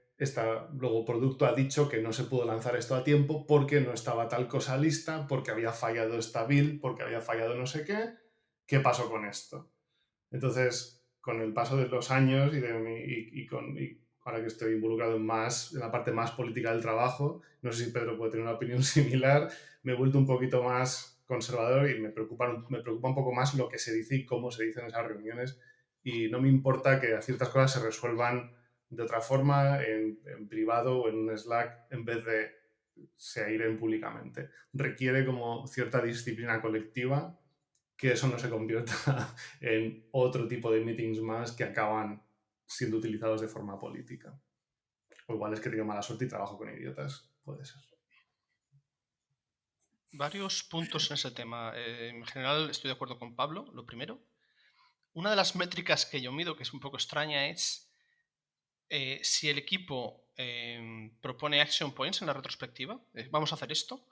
luego producto ha dicho que no se pudo lanzar esto a tiempo porque no estaba tal cosa lista, porque había fallado esta build, porque había fallado no sé qué pasó con esto. Entonces, con el paso de los años y ahora que estoy involucrado en la parte más política del trabajo, no sé si Pedro puede tener una opinión similar, me he vuelto un poquito más conservador y me preocupa un poco más lo que se dice y cómo se dice en esas reuniones, y no me importa que ciertas cosas se resuelvan de otra forma, en privado o en un Slack, en vez de se iren públicamente. Requiere como cierta disciplina colectiva, que eso no se convierta en otro tipo de meetings más que acaban siendo utilizados de forma política. O igual es que tengo mala suerte y trabajo con idiotas, puede ser. Varios puntos en ese tema. En general estoy de acuerdo con Pablo, lo primero. Una de las métricas que yo mido, que es un poco extraña, es si el equipo propone action points en la retrospectiva, vamos a hacer esto,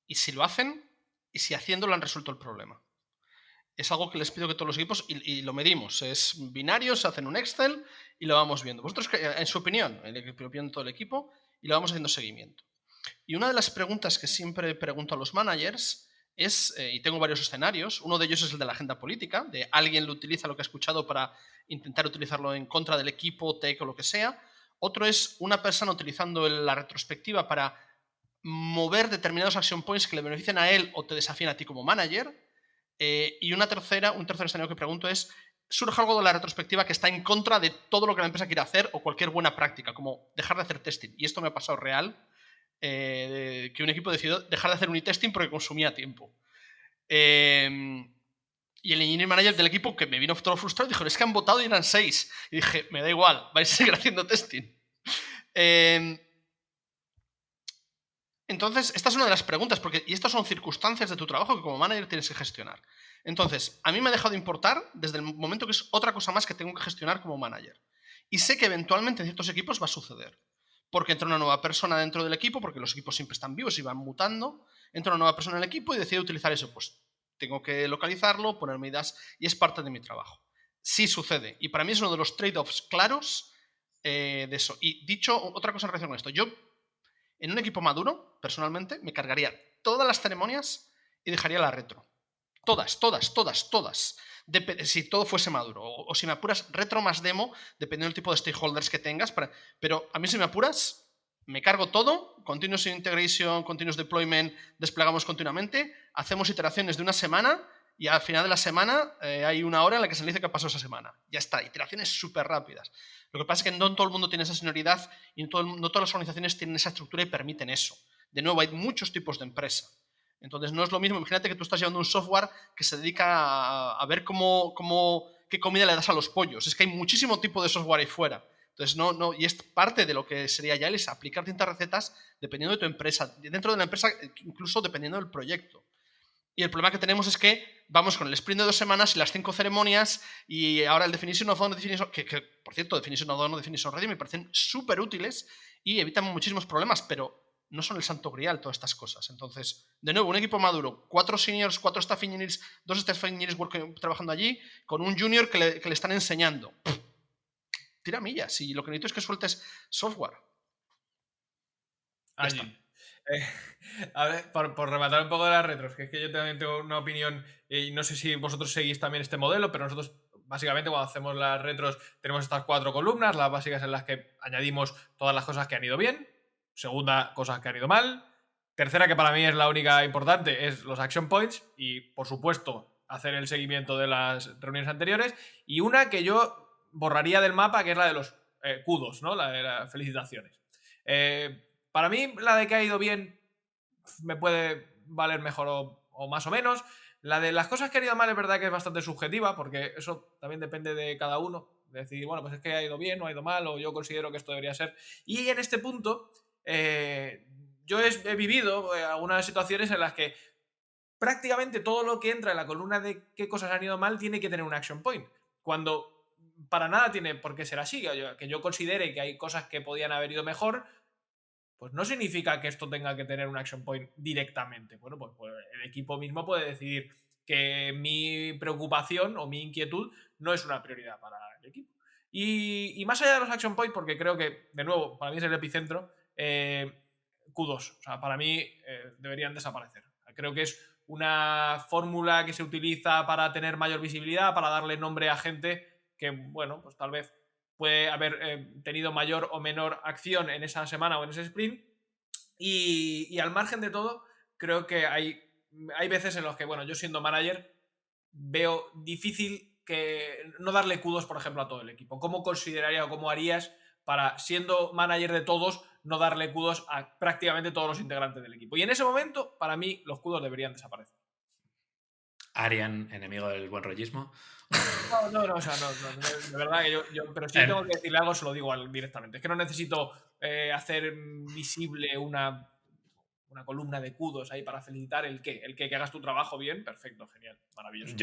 y si lo hacen, y si haciéndolo han resuelto el problema. Es algo que les pido que todos los equipos, y lo medimos, es binario, se hacen un Excel y lo vamos viendo. Vosotros, en su opinión, lo opinión de todo el equipo, y lo vamos haciendo seguimiento. Y una de las preguntas que siempre pregunto a los managers es, y tengo varios escenarios, uno de ellos es el de la agenda política, de alguien lo utiliza lo que ha escuchado para intentar utilizarlo en contra del equipo, tech o lo que sea. Otro es una persona utilizando la retrospectiva para mover determinados action points que le benefician a él o te desafían a ti como manager. Y un tercer escenario que pregunto es, surge algo de la retrospectiva que está en contra de todo lo que la empresa quiere hacer o cualquier buena práctica, como dejar de hacer testing. Y esto me ha pasado real, que un equipo decidió dejar de hacer unitesting porque consumía tiempo. Y el engineering manager del equipo, que me vino todo frustrado, dijo, es que han votado y eran 6. Y dije, me da igual, vais a seguir haciendo testing. Entonces, esta es una de las preguntas, y estas son circunstancias de tu trabajo que como manager tienes que gestionar. Entonces, a mí me ha dejado de importar desde el momento que es otra cosa más que tengo que gestionar como manager. Y sé que eventualmente en ciertos equipos va a suceder. Porque entra una nueva persona dentro del equipo, porque los equipos siempre están vivos y van mutando. Entra una nueva persona en el equipo y decide utilizar eso. Pues tengo que localizarlo, poner medidas, y es parte de mi trabajo. Sí sucede. Y para mí es uno de los trade-offs claros de eso. Y dicho otra cosa en relación con esto, yo En un equipo maduro, personalmente, me cargaría todas las ceremonias y dejaría la retro. Todas. Si todo fuese maduro. O si me apuras, retro más demo, dependiendo del tipo de stakeholders que tengas. Pero a mí, si me apuras, me cargo todo. Continuous integration, continuous deployment, desplegamos continuamente. Hacemos iteraciones de una semana y al final de la semana hay una hora en la que se le dice qué pasó esa semana. Ya está, iteraciones súper rápidas. Lo que pasa es que no todo el mundo tiene esa senioridad y no todas las organizaciones tienen esa estructura y permiten eso. De nuevo, hay muchos tipos de empresa. Entonces no es lo mismo. Imagínate que tú estás llevando un software que se dedica a ver qué comida le das a los pollos. Es que hay muchísimo tipo de software ahí fuera. Entonces, y es parte de lo que sería Agile, es aplicar distintas recetas dependiendo de tu empresa. Dentro de la empresa, incluso dependiendo del proyecto. Y el problema que tenemos es que vamos con el sprint de 2 semanas y las 5 ceremonias y ahora el Definition of Done, que por cierto, Definition of Done o Definition Ready me parecen súper útiles y evitan muchísimos problemas, pero no son el santo grial todas estas cosas. Entonces, de nuevo, un equipo maduro, 4 seniors, 4 staff engineers, 2 staff engineers trabajando allí, con un junior que le están enseñando. Tira millas y lo que necesito es que sueltes software. Allí. A ver, por rematar un poco de las retros, que es que yo también tengo una opinión y no sé si vosotros seguís también este modelo, pero nosotros básicamente cuando hacemos las retros tenemos estas 4 columnas, las básicas en las que añadimos todas las cosas que han ido bien, segunda, cosas que han ido mal, tercera, que para mí es la única importante, es los action points y por supuesto hacer el seguimiento de las reuniones anteriores, y una que yo borraría del mapa, que es la de los kudos, ¿no? La de las felicitaciones. Para mí, la de que ha ido bien me puede valer mejor o más o menos. La de las cosas que han ido mal es verdad que es bastante subjetiva, porque eso también depende de cada uno. De decir, bueno, pues es que ha ido bien o ha ido mal, o yo considero que esto debería ser. Y en este punto, yo he vivido algunas situaciones en las que prácticamente todo lo que entra en la columna de qué cosas han ido mal tiene que tener un action point. Cuando para nada tiene por qué ser así. Que yo considere que hay cosas que podían haber ido mejor, pues no significa que esto tenga que tener un action point directamente. Bueno, pues el equipo mismo puede decidir que mi preocupación o mi inquietud no es una prioridad para el equipo. Y más allá de los action points, porque creo que, de nuevo, para mí es el epicentro, Q2. O sea, para mí deberían desaparecer. Creo que es una fórmula que se utiliza para tener mayor visibilidad, para darle nombre a gente que, bueno, pues tal vez puede haber tenido mayor o menor acción en esa semana o en ese sprint. Y al margen de todo, creo que hay veces en los que, bueno, yo siendo manager veo difícil que no darle kudos, por ejemplo, a todo el equipo. ¿Cómo consideraría o cómo harías para, siendo manager de todos, no darle kudos a prácticamente todos los integrantes del equipo? Y en ese momento, para mí, los kudos deberían desaparecer. Arian, enemigo del buen rollismo. No, o sea, no, de verdad que yo pero si yo tengo que decirle algo, se lo digo directamente. Es que no necesito hacer visible una columna de kudos ahí para felicitar el que hagas tu trabajo bien, perfecto, genial, maravilloso.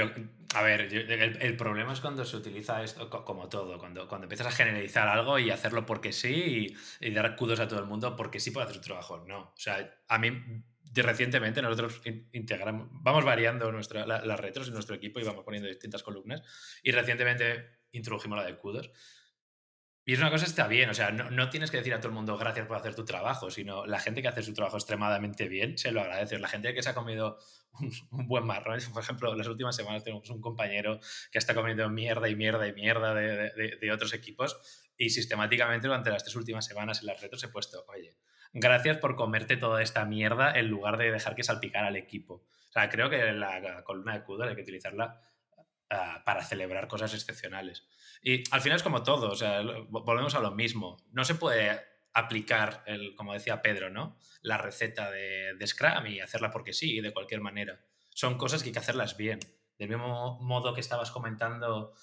El problema es cuando se utiliza esto como todo, cuando empiezas a generalizar algo y hacerlo porque sí y dar kudos a todo el mundo porque sí puede hacer su trabajo. No, o sea, a mí recientemente nosotros integramos, vamos variando las retros en nuestro equipo y vamos poniendo distintas columnas y recientemente introdujimos la de kudos. Y es una cosa que está bien, o sea, no tienes que decir a todo el mundo gracias por hacer tu trabajo, sino la gente que hace su trabajo extremadamente bien se lo agradece. La gente que se ha comido un buen marrón, por ejemplo, las últimas semanas tenemos un compañero que está comiendo mierda de otros equipos y sistemáticamente durante las 3 últimas semanas en las retros he puesto, oye, gracias por comerte toda esta mierda en lugar de dejar que salpicara al equipo. O sea, creo que la columna de kudos hay que utilizarla para celebrar cosas excepcionales. Y al final es como todo, o sea, volvemos a lo mismo. No se puede aplicar, como decía Pedro, ¿no? La receta de Scrum y hacerla porque sí, y de cualquier manera. Son cosas que hay que hacerlas bien. Del mismo modo que estabas comentando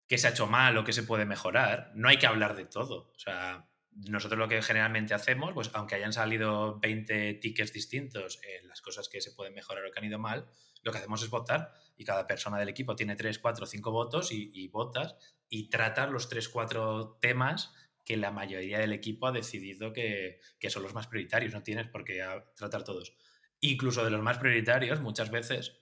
que se ha hecho mal o que se puede mejorar, no hay que hablar de todo. O sea, nosotros lo que generalmente hacemos, pues aunque hayan salido 20 tickets distintos en las cosas que se pueden mejorar o que han ido mal, lo que hacemos es votar y cada persona del equipo tiene 3, 4, 5 votos y votas y tratas los 3, 4 temas que la mayoría del equipo ha decidido que son los más prioritarios. No tienes por qué tratar todos. Incluso de los más prioritarios, muchas veces,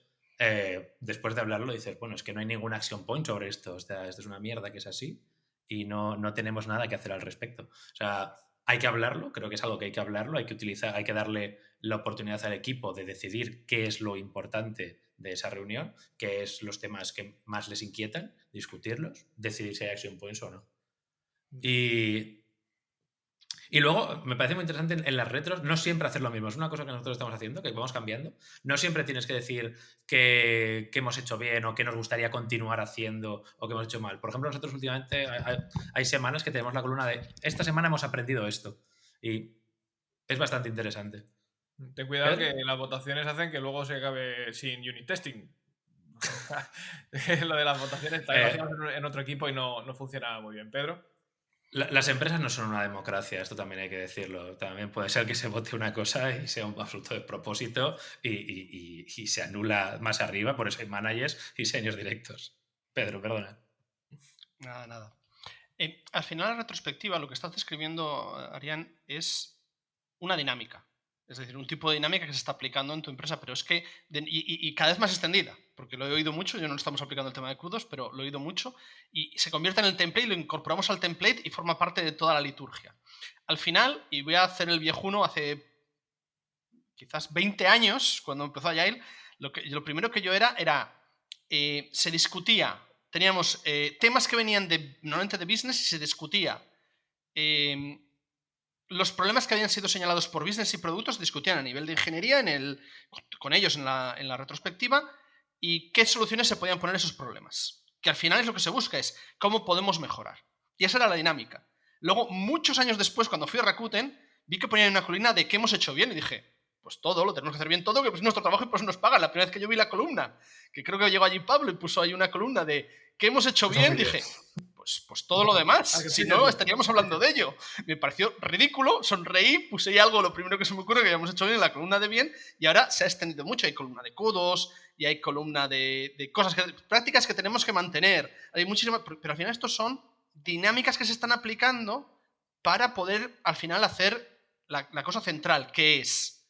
después de hablarlo, dices, bueno, es que no hay ningún action point sobre esto. O sea, esto es una mierda que es así y no tenemos nada que hacer al respecto. O sea, hay que hablarlo, creo que es algo que hay que hablarlo, hay que darle la oportunidad al equipo de decidir qué es lo importante de esa reunión, qué es los temas que más les inquietan, discutirlos, decidir si hay action points o no. Y luego me parece muy interesante en las retros no siempre hacer lo mismo. Es una cosa que nosotros estamos haciendo, que vamos cambiando. No siempre tienes que decir qué hemos hecho bien o qué nos gustaría continuar haciendo o qué hemos hecho mal. Por ejemplo, nosotros últimamente hay semanas que tenemos la columna de esta semana hemos aprendido esto. Y es bastante interesante. Ten cuidado que las votaciones hacen que luego se acabe sin unit testing. Lo de las votaciones está en otro equipo y no funciona muy bien. Pedro. Las empresas no son una democracia, esto también hay que decirlo. También puede ser que se vote una cosa y sea un absoluto despropósito y se anula más arriba, por eso hay managers y seniors directos. Pedro, perdona. Nada. Al final, la retrospectiva, lo que estás describiendo, Arián, es una dinámica. Es decir, un tipo de dinámica que se está aplicando en tu empresa, pero es que, y cada vez más extendida, porque lo he oído mucho, yo no estamos aplicando el tema de crudos, pero lo he oído mucho, y se convierte en el template, lo incorporamos al template y forma parte de toda la liturgia. Al final, y voy a hacer el viejuno, hace quizás 20 años, cuando empezó Agile, lo primero que yo se discutía, teníamos temas que venían normalmente de business y se discutía los problemas que habían sido señalados por business y productos, se discutían a nivel de ingeniería con ellos en la retrospectiva y qué soluciones se podían poner a esos problemas. Que al final es lo que se busca, es cómo podemos mejorar. Y esa era la dinámica. Luego, muchos años después, cuando fui a Rakuten, vi que ponían una columna de qué hemos hecho bien y dije, pues todo, lo tenemos que hacer bien todo, que es nuestro trabajo y por eso nos pagan. La primera vez que yo vi la columna, que creo que llegó allí Pablo y puso ahí una columna de qué hemos hecho bien, dije, pues todo lo demás, si no estaríamos hablando de ello. Me pareció ridículo, sonreí, puse ahí algo, lo primero que se me ocurre que habíamos hecho bien en la columna de bien y ahora se ha extendido mucho, hay columna de codos y hay columna de cosas, prácticas que tenemos que mantener, hay muchísimas, pero al final estos son dinámicas que se están aplicando para poder al final hacer la cosa central, que es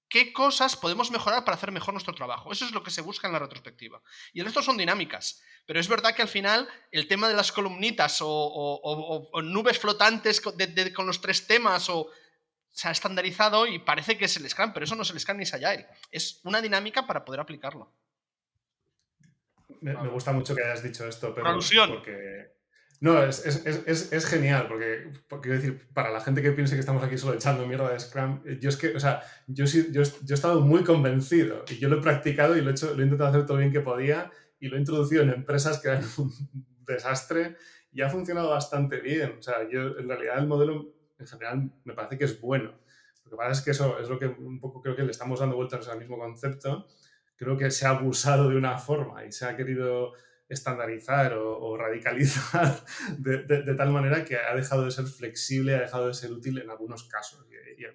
qué cosas podemos mejorar para hacer mejor nuestro trabajo. Eso es lo que se busca en la retrospectiva. Y el resto son dinámicas. Pero es verdad que al final el tema de las columnitas o nubes flotantes con los 3 temas se ha estandarizado y parece que es el Scrum, pero eso no es el Scrum ni es Agile. Es una dinámica para poder aplicarlo. Me gusta mucho que hayas dicho esto, pero alusión. Porque... No, es genial, porque quiero decir, para la gente que piense que estamos aquí solo echando mierda de Scrum, yo he estado muy convencido y yo lo he practicado y lo he intentado hacer todo bien que podía y lo he introducido en empresas que eran un desastre y ha funcionado bastante bien. O sea, en realidad el modelo en general me parece que es bueno. Lo que pasa es que eso es lo que un poco creo que le estamos dando vueltas al mismo concepto. Creo que se ha abusado de una forma y se ha querido estandarizar o radicalizar de tal manera que ha dejado de ser flexible, ha dejado de ser útil en algunos casos.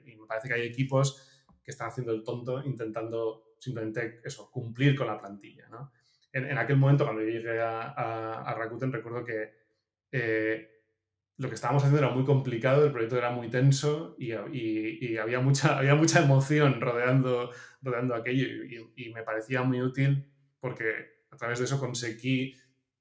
Y me parece que hay equipos que están haciendo el tonto intentando simplemente eso, cumplir con la plantilla, ¿no? En aquel momento, cuando yo llegué a Rakuten, recuerdo que lo que estábamos haciendo era muy complicado, el proyecto era muy tenso y había mucha emoción rodeando aquello y me parecía muy útil porque a través de eso conseguí,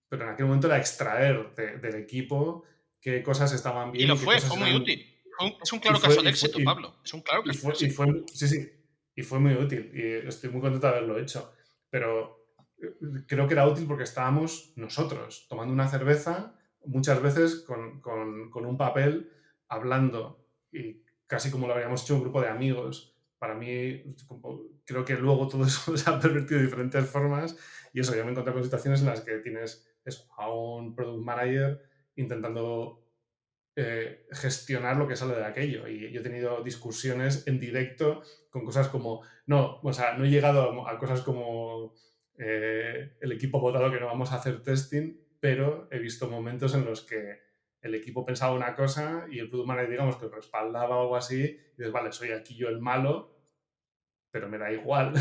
pero en aquel momento era extraer del equipo qué cosas estaban bien. Y lo fue muy útil. Es un claro caso de éxito, Pablo. Es un claro caso de éxito. Y fue muy útil y estoy muy contento de haberlo hecho. Pero creo que era útil porque estábamos nosotros tomando una cerveza, muchas veces con un papel, hablando, y casi como lo habríamos hecho un grupo de amigos. Para mí, creo que luego todo eso se ha pervertido de diferentes formas y eso, yo me he encontrado con situaciones en las que tienes a un product manager intentando gestionar lo que sale de aquello. Y yo he tenido discusiones en directo con cosas como, no he llegado a cosas como el equipo ha votado que no vamos a hacer testing, pero he visto momentos en los que el equipo pensaba una cosa y el product manager, digamos, que respaldaba o algo así, y dices, vale, soy aquí yo el malo, pero me da igual.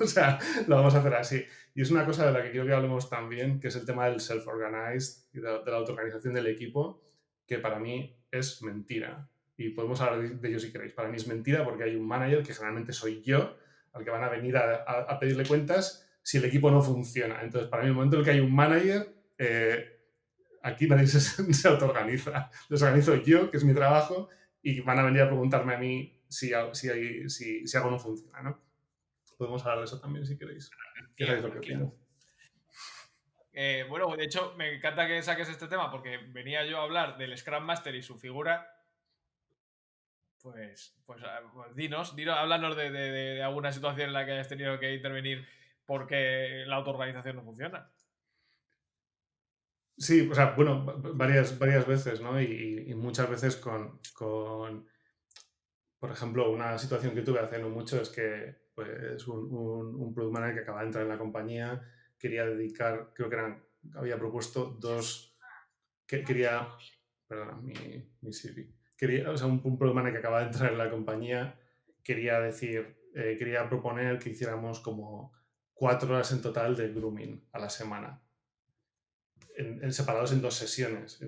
O sea, lo vamos a hacer así. Y es una cosa de la que quiero que hablemos también, que es el tema del self-organized y de la autoorganización del equipo, que para mí es mentira. Y podemos hablar de ello si queréis. Para mí es mentira porque hay un manager, que generalmente soy yo, al que van a venir a pedirle cuentas si el equipo no funciona. Entonces, para mí, en el momento en el que hay un manager, aquí nadie se autoorganiza. Los organizo yo, que es mi trabajo, y van a venir a preguntarme a mí si algo no funciona, ¿no? Podemos hablar de eso también si queréis. ¿Qué sabéis lo que opino? Bueno, de hecho, me encanta que saques este tema porque venía yo a hablar del Scrum Master y su figura. Pues dinos, háblanos de alguna situación en la que hayas tenido que intervenir porque la autoorganización no funciona. Sí, o sea, bueno, varias veces, ¿no? Y muchas veces por ejemplo, una situación que tuve hace no mucho es que pues, un product manager que acaba de entrar en la compañía quería dedicar, había propuesto perdona, mi Siri. O sea, un product manager que acaba de entrar en la compañía quería proponer que hiciéramos como 4 horas en total de grooming a la semana. Separados en 2 sesiones.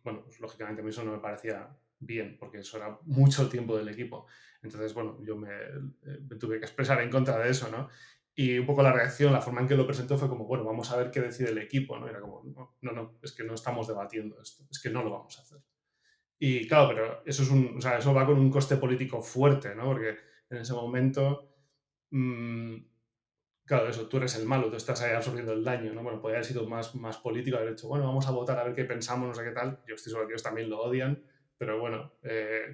Bueno, pues lógicamente a mí eso no me parecía bien, porque eso era mucho tiempo del equipo. Entonces, bueno, yo me tuve que expresar en contra de eso, ¿no? Y un poco la reacción, la forma en que lo presentó fue como, bueno, vamos a ver qué decide el equipo, ¿no? Era como, no, es que no estamos debatiendo esto, es que no lo vamos a hacer. Y claro, pero eso va con un coste político fuerte, ¿no? Porque en ese momento... claro, eso, tú eres el malo, tú estás ahí absorbiendo el daño, ¿no? Bueno, podría haber sido más político, haber dicho, bueno, vamos a votar a ver qué pensamos, no sé qué tal. Yo estoy seguro que ellos también lo odian, pero bueno,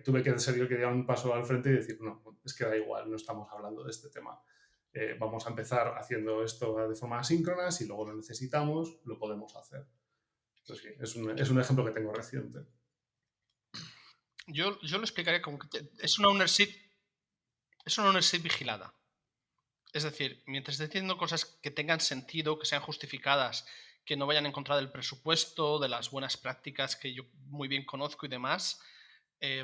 tuve que ser yo que dar un paso al frente y decir, no, es que da igual, no estamos hablando de este tema. Vamos a empezar haciendo esto de forma asíncrona, si luego lo necesitamos, lo podemos hacer. Entonces, sí, es un ejemplo que tengo reciente. Yo lo explicaría como que es una ownership vigilada. Es decir, mientras esté haciendo cosas que tengan sentido, que sean justificadas, que no vayan en contra del presupuesto, de las buenas prácticas que yo muy bien conozco y demás,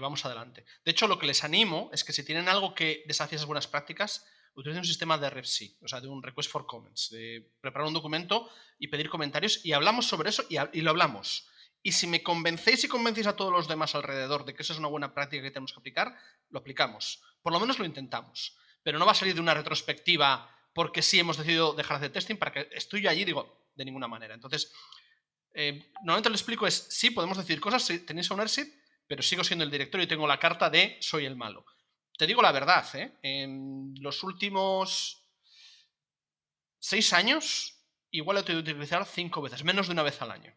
vamos adelante. De hecho, lo que les animo es que si tienen algo que desafíe esas buenas prácticas, utilicen un sistema de RFC, o sea, de un Request for Comments, de preparar un documento y pedir comentarios y hablamos sobre eso y lo hablamos. Y si me convencéis y convencéis a todos los demás alrededor de que eso es una buena práctica que tenemos que aplicar, lo aplicamos. Por lo menos lo intentamos. Pero no va a salir de una retrospectiva porque sí hemos decidido dejar de hacer testing para que estoy yo allí y digo, de ninguna manera. Entonces, normalmente lo explico es, sí, podemos decir cosas, sí, tenéis ownership, pero sigo siendo el director y tengo la carta de soy el malo. Te digo la verdad, en los últimos 6 años, igual he tenido que utilizar 5 veces, menos de una vez al año.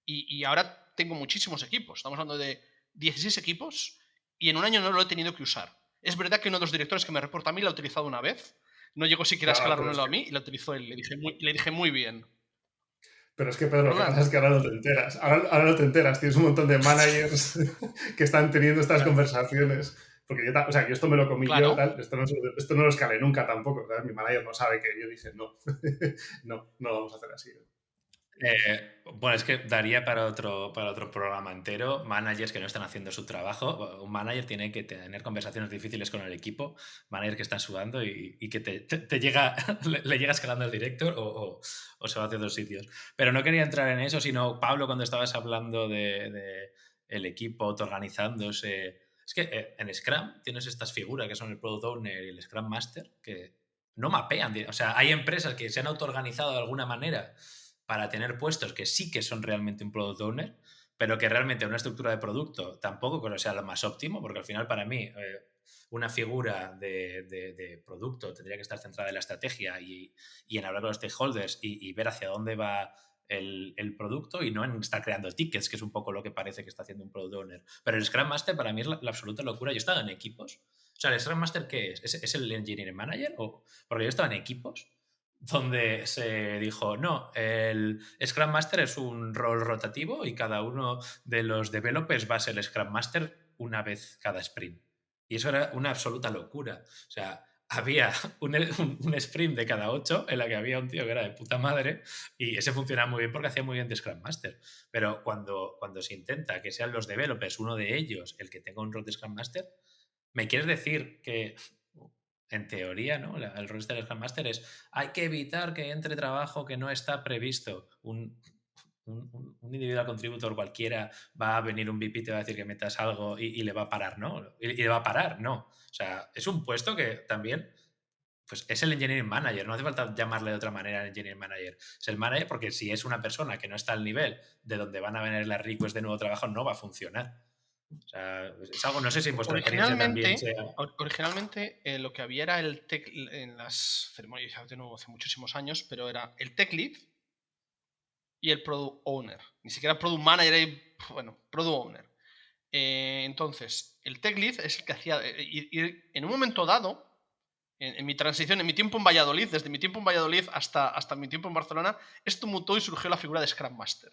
Y ahora tengo muchísimos equipos. Estamos hablando de 16 equipos y en un año no lo he tenido que usar. Es verdad que uno de los directores que me reporta a mí lo ha utilizado una vez. No llegó siquiera a escalármelo a mí y lo utilizó él. Le dije muy bien. Pero es que, Pedro, lo que pasa es que ahora no te enteras. Ahora no te enteras. Tienes un montón de managers que están teniendo estas conversaciones. Porque yo esto me lo comí yo, tal. Esto no lo escalé nunca tampoco. ¿Sabes? Mi manager no sabe que yo dije, no, no lo vamos a hacer así. Bueno, es que daría para otro programa entero. Managers que no están haciendo su trabajo. Un manager tiene que tener conversaciones difíciles con el equipo. Managers que están sudando y que le llega escalando el director o se va hacia otros sitios. Pero no quería entrar en eso, sino, Pablo, cuando estabas hablando de el equipo autoorganizándose. Es que en Scrum tienes estas figuras que son el Product Owner y el Scrum Master que no mapean. O sea, hay empresas que se han autoorganizado de alguna manera para tener puestos que sí que son realmente un product owner, pero que realmente una estructura de producto tampoco sea lo más óptimo, porque al final para mí una figura de producto tendría que estar centrada en la estrategia y en hablar con los stakeholders y ver hacia dónde va el producto y no en estar creando tickets, que es un poco lo que parece que está haciendo un product owner. Pero el Scrum Master para mí es la absoluta locura. Yo he estado en equipos. O sea, ¿el Scrum Master qué es? ¿Es el Engineering Manager? Porque yo he estado en equipos donde se dijo, no, el Scrum Master es un rol rotativo y cada uno de los developers va a ser el Scrum Master una vez cada sprint. Y eso era una absoluta locura. O sea, había un sprint de cada 8 en la que había un tío que era de puta madre y ese funcionaba muy bien porque hacía muy bien de Scrum Master. Pero cuando se intenta que sean los developers, uno de ellos, el que tenga un rol de Scrum Master, ¿me quieres decir que en teoría, ¿no? El rol del Scrum Master es hay que evitar que entre trabajo que no está previsto? Un individual contributor cualquiera va a venir un VP, te va a decir que metas algo y le va a parar, ¿no? Y le va a parar, no. O sea, es un puesto que también pues es el engineering manager, no hace falta llamarle de otra manera al engineering manager. Es el manager porque si es una persona que no está al nivel de donde van a venir las requests de nuevo trabajo, no va a funcionar. O sea, es algo, no sé si en vuestra experiencia también sea... Originalmente lo que había era el tech en las ceremonias, ya de nuevo hace muchísimos años, pero era el tech lead y el product owner. Ni siquiera product manager, bueno, product owner. Entonces, el tech lead es el que hacía... Y en un momento dado, en mi transición, en mi tiempo en Valladolid, desde mi tiempo en Valladolid hasta mi tiempo en Barcelona, esto mutó y surgió la figura de Scrum Master.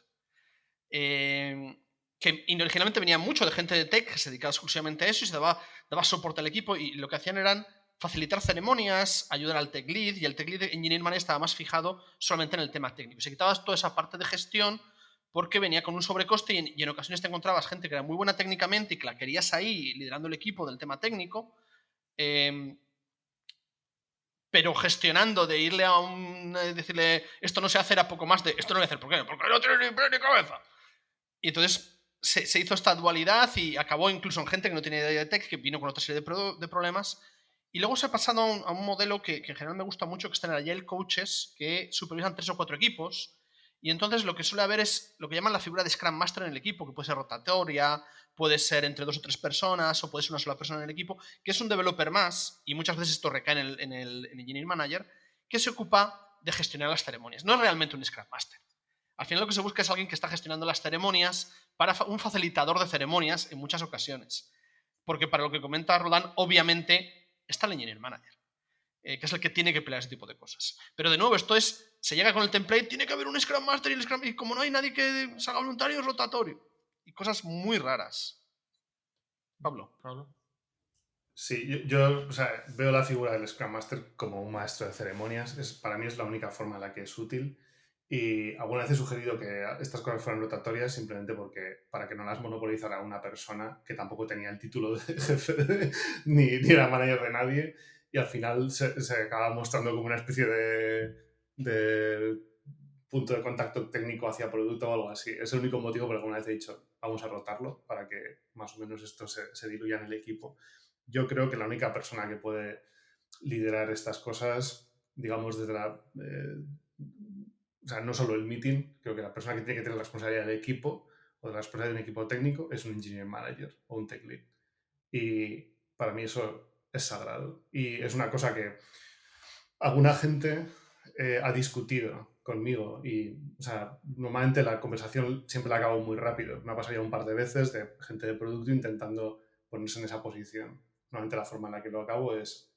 Que originalmente venía mucho de gente de tech que se dedicaba exclusivamente a eso y se daba soporte al equipo, y lo que hacían eran facilitar ceremonias, ayudar al tech lead, y el tech lead engineering manager estaba más fijado solamente en el tema técnico. Se quitaba toda esa parte de gestión porque venía con un sobrecoste y en ocasiones te encontrabas gente que era muy buena técnicamente y que la querías ahí liderando el equipo del tema técnico, pero gestionando de irle a decirle esto no se hace, era poco más de esto no lo voy a hacer. ¿Por qué? Porque no tiene ni pie ni cabeza. Y entonces se hizo esta dualidad y acabó incluso en gente que no tenía idea de tech, que vino con otra serie de problemas. Y luego se ha pasado a un modelo que en general me gusta mucho, que están en Agile Coaches, que supervisan 3 o 4 equipos. Y entonces lo que suele haber es lo que llaman la figura de Scrum Master en el equipo, que puede ser rotatoria, puede ser entre 2 o 3 personas, o puede ser una sola persona en el equipo, que es un developer más, y muchas veces esto recae en el Engineering Manager, que se ocupa de gestionar las ceremonias. No es realmente un Scrum Master. Al final lo que se busca es alguien que está gestionando las ceremonias, para un facilitador de ceremonias en muchas ocasiones. Porque para lo que comenta Roland, obviamente está el Engineering Manager, que es el que tiene que pelear ese tipo de cosas. Pero de nuevo, esto es, se llega con el template, tiene que haber un Scrum Master y como no hay nadie que salga voluntario, es rotatorio. Y cosas muy raras. Pablo. Sí, yo o sea, veo la figura del Scrum Master como un maestro de ceremonias. Para mí es la única forma en la que es útil. Y alguna vez he sugerido que estas cosas fueran rotatorias simplemente para que no las monopolizara una persona que tampoco tenía el título de jefe ni era manager de nadie, y al final se acaba mostrando como una especie de punto de contacto técnico hacia producto o algo así. Es el único motivo por el que alguna vez he dicho vamos a rotarlo para que más o menos esto se diluya en el equipo. Yo creo que la única persona que puede liderar estas cosas, digamos, desde o sea, no solo el meeting, creo que la persona que tiene que tener la responsabilidad del equipo o de la responsabilidad de un equipo técnico es un engineering manager o un tech lead. Y para mí eso es sagrado. Y es una cosa que alguna gente ha discutido conmigo y, o sea, normalmente la conversación siempre la acabo muy rápido. Me ha pasado ya un par de veces de gente de producto intentando ponerse en esa posición. Normalmente la forma en la que lo acabo es,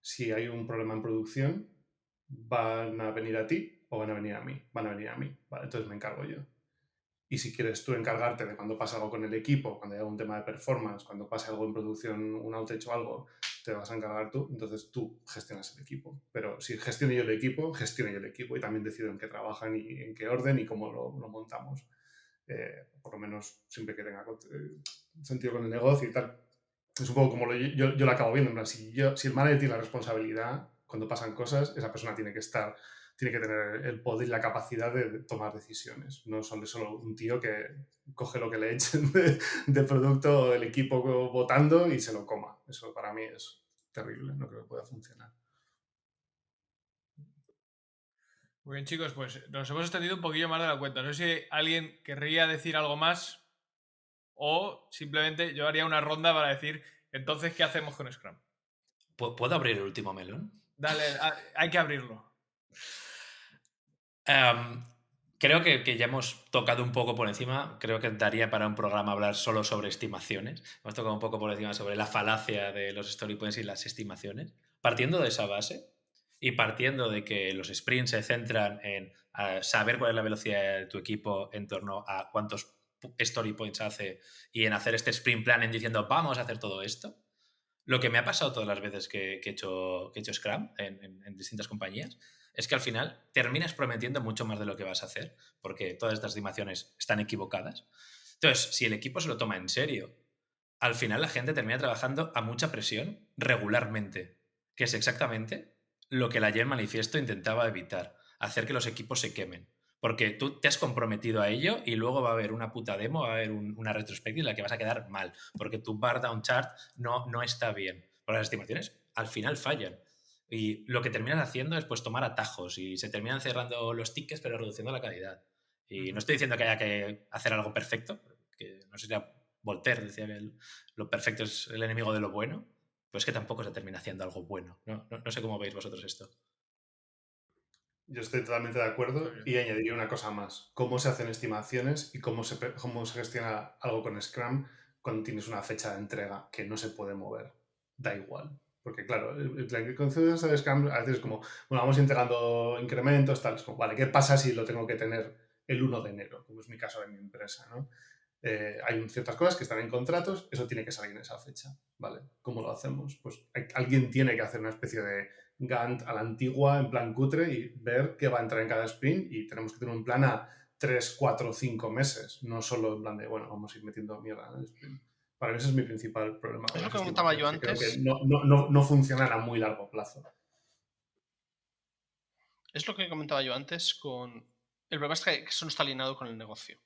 si hay un problema en producción, ¿van a venir a ti o van a venir a mí? Van a venir a mí. Vale, entonces me encargo yo. Y si quieres tú encargarte de cuando pasa algo con el equipo, cuando haya un tema de performance, cuando pase algo en producción, un outage o algo, te vas a encargar tú, entonces tú gestionas el equipo. Pero si gestiono yo el equipo, gestiono yo el equipo y también decido en qué trabajan y en qué orden y cómo lo montamos. Por lo menos siempre que tenga sentido con el negocio y tal. Es un poco como yo lo acabo viendo. En plan, si el manager tiene la responsabilidad, cuando pasan cosas, esa persona tiene que tener el poder y la capacidad de tomar decisiones. No son solo un tío que coge lo que le echen de producto o del equipo votando y se lo coma. Eso para mí es terrible, no creo que pueda funcionar. Muy bien, chicos, pues nos hemos extendido un poquillo más de la cuenta. No sé si alguien querría decir algo más o simplemente yo haría una ronda para decir, entonces, ¿qué hacemos con Scrum? ¿Puedo abrir el último melón? Dale, hay que abrirlo. Creo que ya hemos tocado un poco por encima. Creo que daría para un programa hablar solo sobre estimaciones. Hemos tocado un poco por encima sobre la falacia de los story points y las estimaciones. Partiendo de esa base y partiendo de que los sprints se centran en saber cuál es la velocidad de tu equipo en torno a cuántos story points hace y en hacer este sprint plan en diciendo vamos a hacer todo esto. Lo que me ha pasado todas las veces que he hecho Scrum en distintas compañías es que al final terminas prometiendo mucho más de lo que vas a hacer, porque todas estas estimaciones están equivocadas. Entonces, si el equipo se lo toma en serio, al final la gente termina trabajando a mucha presión regularmente, que es exactamente lo que el Agile Manifiesto intentaba evitar, hacer que los equipos se quemen. Porque tú te has comprometido a ello y luego va a haber una puta demo, va a haber una retrospectiva en la que vas a quedar mal, porque tu bar down chart no está bien. Porque las estimaciones al final fallan. Y lo que terminan haciendo es pues tomar atajos y se terminan cerrando los tickets pero reduciendo la calidad. Y no estoy diciendo que haya que hacer algo perfecto, que no sé si Voltaire decía que lo perfecto es el enemigo de lo bueno, pues que tampoco se termina haciendo algo bueno. No sé cómo veis vosotros esto. Yo estoy totalmente de acuerdo y añadiría una cosa más. ¿Cómo se hacen estimaciones y cómo se gestiona algo con Scrum cuando tienes una fecha de entrega que no se puede mover? Da igual. Porque claro, el concepto de Scrum a veces es como, bueno, vamos integrando incrementos, tal. Es como, vale, ¿qué pasa si lo tengo que tener el 1 de enero? Como es mi caso de mi empresa, ¿no? Hay ciertas cosas que están en contratos, eso tiene que salir en esa fecha, ¿vale? ¿Cómo lo hacemos? Pues alguien tiene que hacer una especie de Gantt a la antigua, en plan cutre, y ver qué va a entrar en cada sprint, y tenemos que tener un plan a 3, 4, 5 meses, no solo en plan de, bueno, vamos a ir metiendo mierda en el sprint. Para mí ese es mi principal problema con Es lo las que comentaba yo estimaciones, que creo que antes. no funcionan a muy largo plazo. Es lo que comentaba yo antes con... El problema es que eso no está alineado con el negocio,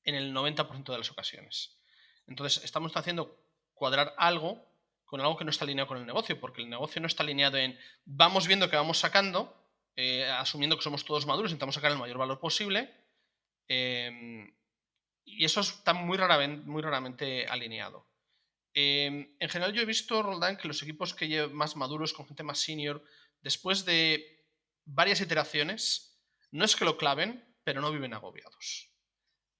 en el 90% de las ocasiones. Entonces, estamos haciendo cuadrar algo con algo que no está alineado con el negocio, porque el negocio no está alineado en vamos viendo que vamos sacando, asumiendo que somos todos maduros, intentamos sacar el mayor valor posible, y eso está muy raramente alineado. En general yo he visto, Roldán, que los equipos que llevan más maduros, con gente más senior, después de varias iteraciones, no es que lo claven, pero no viven agobiados.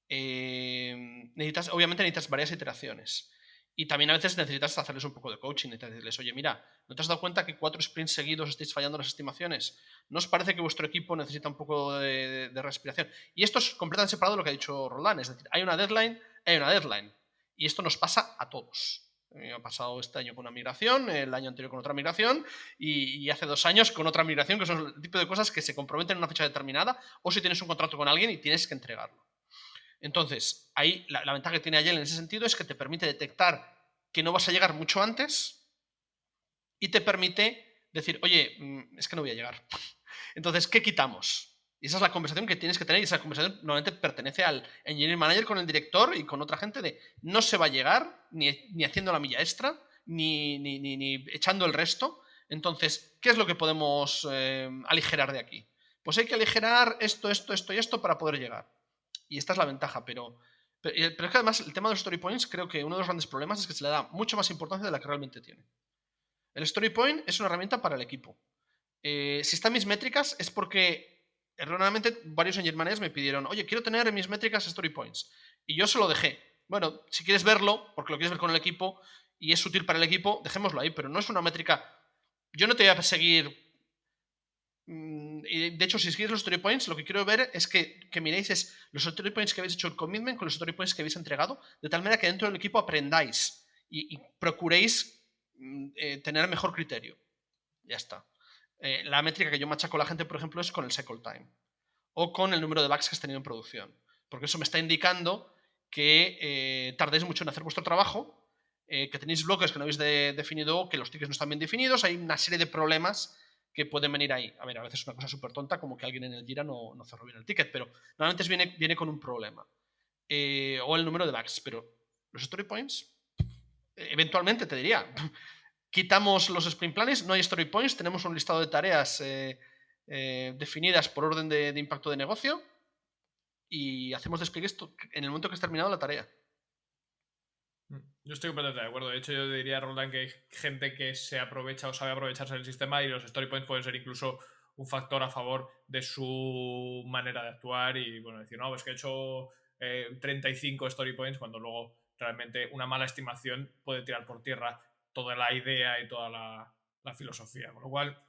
Obviamente necesitas varias iteraciones. Y también a veces necesitas hacerles un poco de coaching, necesitas decirles, oye, mira, ¿no te has dado cuenta que 4 sprints seguidos estáis fallando las estimaciones? ¿No os parece que vuestro equipo necesita un poco de respiración? Y esto es completamente separado de lo que ha dicho Roland, es decir, hay una deadline. Y esto nos pasa a todos. Me ha pasado este año con una migración, el año anterior con otra migración y hace 2 años con otra migración, que son el tipo de cosas que se comprometen en una fecha determinada, o si tienes un contrato con alguien y tienes que entregarlo. Entonces, ahí la ventaja que tiene Agile en ese sentido es que te permite detectar que no vas a llegar mucho antes y te permite decir, oye, es que no voy a llegar. Entonces, ¿qué quitamos? Y esa es la conversación que tienes que tener, y esa conversación normalmente pertenece al engineering manager con el director y con otra gente de no se va a llegar ni haciendo la milla extra, ni echando el resto. Entonces, ¿qué es lo que podemos aligerar de aquí? Pues hay que aligerar esto y esto para poder llegar. Y esta es la ventaja, pero es que además el tema de los story points, creo que uno de los grandes problemas es que se le da mucho más importancia de la que realmente tiene. El story point es una herramienta para el equipo. Si están mis métricas es porque erróneamente varios engineer managers me pidieron, oye, quiero tener en mis métricas story points. Y yo se lo dejé. Bueno, si quieres verlo, porque lo quieres ver con el equipo y es útil para el equipo, dejémoslo ahí, pero no es una métrica. Yo no te voy a perseguir. De hecho, si seguís los story points, lo que quiero ver es que miréis los story points que habéis hecho el commitment con los story points que habéis entregado, de tal manera que dentro del equipo aprendáis y procuréis tener mejor criterio. Ya está. La métrica que yo machaco a la gente, por ejemplo, es con el cycle time o con el número de bugs que has tenido en producción, porque eso me está indicando que tardéis mucho en hacer vuestro trabajo, que tenéis bloques que no habéis definido, que los tickets no están bien definidos, hay una serie de problemas que pueden venir ahí. A ver, a veces es una cosa súper tonta, como que alguien en el Jira no cerró bien el ticket, pero normalmente viene con un problema. O el número de bugs, pero los story points, eventualmente te diría, quitamos los sprint planes, no hay story points, tenemos un listado de tareas definidas por orden de impacto de negocio y hacemos despliegues en el momento que has terminado la tarea. Yo estoy completamente de acuerdo. De hecho, yo diría, Roland, que hay gente que se aprovecha o sabe aprovecharse del sistema y los story points pueden ser incluso un factor a favor de su manera de actuar y, bueno, decir, no, pues que he hecho 35 story points cuando luego realmente una mala estimación puede tirar por tierra toda la idea y toda la filosofía. Con lo cual,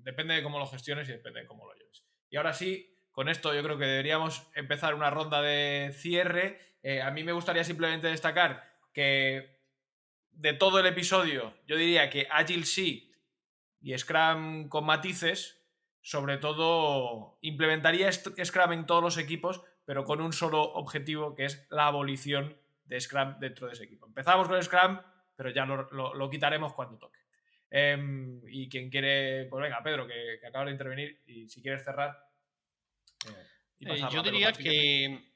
depende de cómo lo gestiones y depende de cómo lo lleves. Y ahora sí, con esto yo creo que deberíamos empezar una ronda de cierre. A mí me gustaría simplemente destacar que de todo el episodio yo diría que Agile sí y Scrum con matices. Sobre todo implementaría Scrum en todos los equipos, pero con un solo objetivo, que es la abolición de Scrum dentro de ese equipo. Empezamos con Scrum, pero ya lo quitaremos cuando toque. Y quien quiere, pues venga, Pedro, que acaba de intervenir, y si quieres cerrar y pasar Yo la diría pelota. que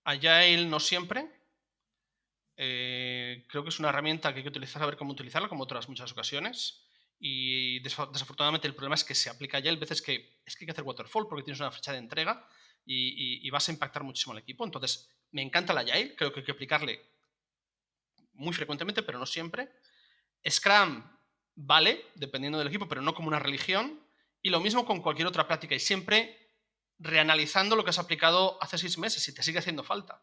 Agile no siempre. Creo que es una herramienta que hay que utilizar, saber cómo utilizarla, como otras muchas ocasiones. Y desafortunadamente el problema es que se aplica Agile veces que es que hay que hacer waterfall porque tienes una fecha de entrega y vas a impactar muchísimo al equipo. Entonces, me encanta el Agile, creo que hay que aplicarle muy frecuentemente, pero no siempre. Scrum vale, dependiendo del equipo, pero no como una religión. Y lo mismo con cualquier otra práctica y siempre reanalizando lo que has aplicado hace 6 meses si te sigue haciendo falta.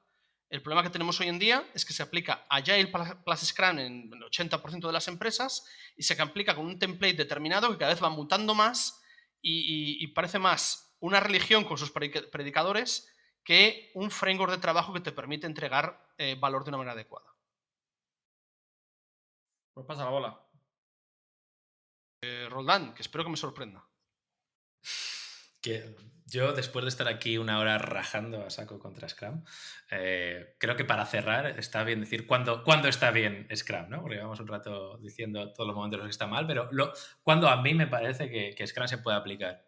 El problema que tenemos hoy en día es que se aplica Agile plus Scrum en el 80% de las empresas y se aplica con un template determinado que cada vez va mutando más y parece más una religión con sus predicadores que un framework de trabajo que te permite entregar valor de una manera adecuada. Pues pasa la bola. Roldán, que espero que me sorprenda. Que yo, después de estar aquí una hora rajando a saco contra Scrum, creo que para cerrar está bien decir cuándo está bien Scrum, ¿no? Porque llevamos un rato diciendo todos los momentos en los que está mal, pero cuando a mí me parece que Scrum se puede aplicar.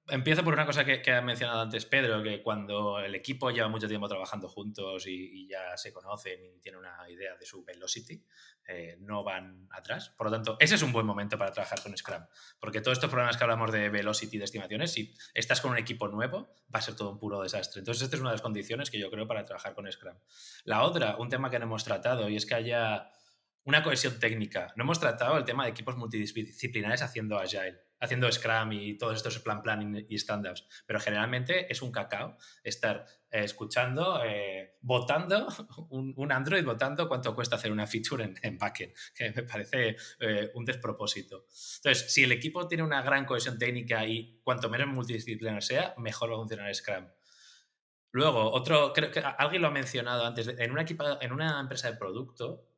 Empiezo por una cosa que ha mencionado antes Pedro, que cuando el equipo lleva mucho tiempo trabajando juntos y ya se conocen y tienen una idea de su velocity, no van atrás. Por lo tanto, ese es un buen momento para trabajar con Scrum, porque todos estos problemas que hablamos de velocity, de estimaciones, si estás con un equipo nuevo, va a ser todo un puro desastre. Entonces, esta es una de las condiciones que yo creo para trabajar con Scrum. La otra, un tema que no hemos tratado, y es que haya una cohesión técnica. No hemos tratado el tema de equipos multidisciplinares haciendo Agile, haciendo Scrum y todos estos plan y stand-ups. Pero generalmente es un cacao estar escuchando, votando, un Android votando cuánto cuesta hacer una feature en backend, que me parece un despropósito. Entonces, si el equipo tiene una gran cohesión técnica y cuanto menos multidisciplinar sea, mejor va a funcionar Scrum. Luego, creo que alguien lo ha mencionado antes, en una empresa de producto,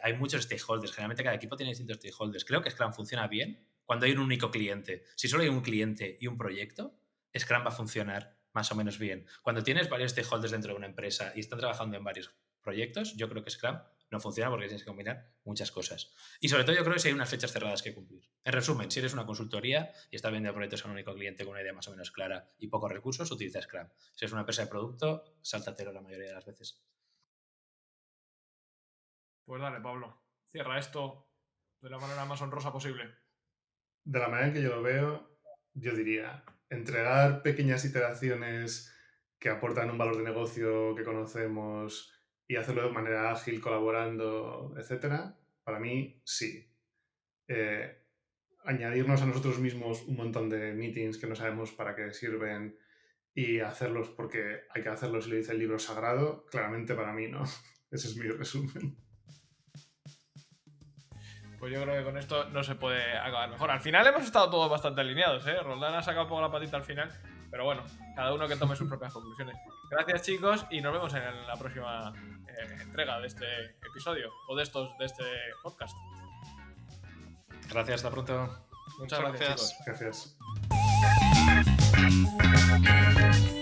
hay muchos stakeholders. Generalmente cada equipo tiene distintos stakeholders. Creo que Scrum funciona bien cuando hay un único cliente. Si solo hay un cliente y un proyecto, Scrum va a funcionar más o menos bien. Cuando tienes varios stakeholders dentro de una empresa y están trabajando en varios proyectos, yo creo que Scrum no funciona porque tienes que combinar muchas cosas. Y sobre todo yo creo que si hay unas fechas cerradas que cumplir. En resumen, si eres una consultoría y estás vendiendo proyectos a un único cliente con una idea más o menos clara y pocos recursos, utiliza Scrum. Si eres una empresa de producto, sáltatelo la mayoría de las veces. Pues dale, Pablo. Cierra esto de la manera más honrosa posible. De la manera en que yo lo veo, yo diría, entregar pequeñas iteraciones que aportan un valor de negocio que conocemos y hacerlo de manera ágil, colaborando, etcétera, para mí sí. Añadirnos a nosotros mismos un montón de meetings que no sabemos para qué sirven y hacerlos porque hay que hacerlos y lo dice el libro sagrado, claramente para mí no. Ese es mi resumen. Pues yo creo que con esto no se puede acabar mejor. Al final hemos estado todos bastante alineados, ¿eh? Roldán ha sacado un poco la patita al final, pero bueno, cada uno que tome sus propias conclusiones. Gracias, chicos, y nos vemos en la próxima entrega de este episodio o de este podcast. Gracias, hasta pronto. Muchas gracias, chicos. Gracias.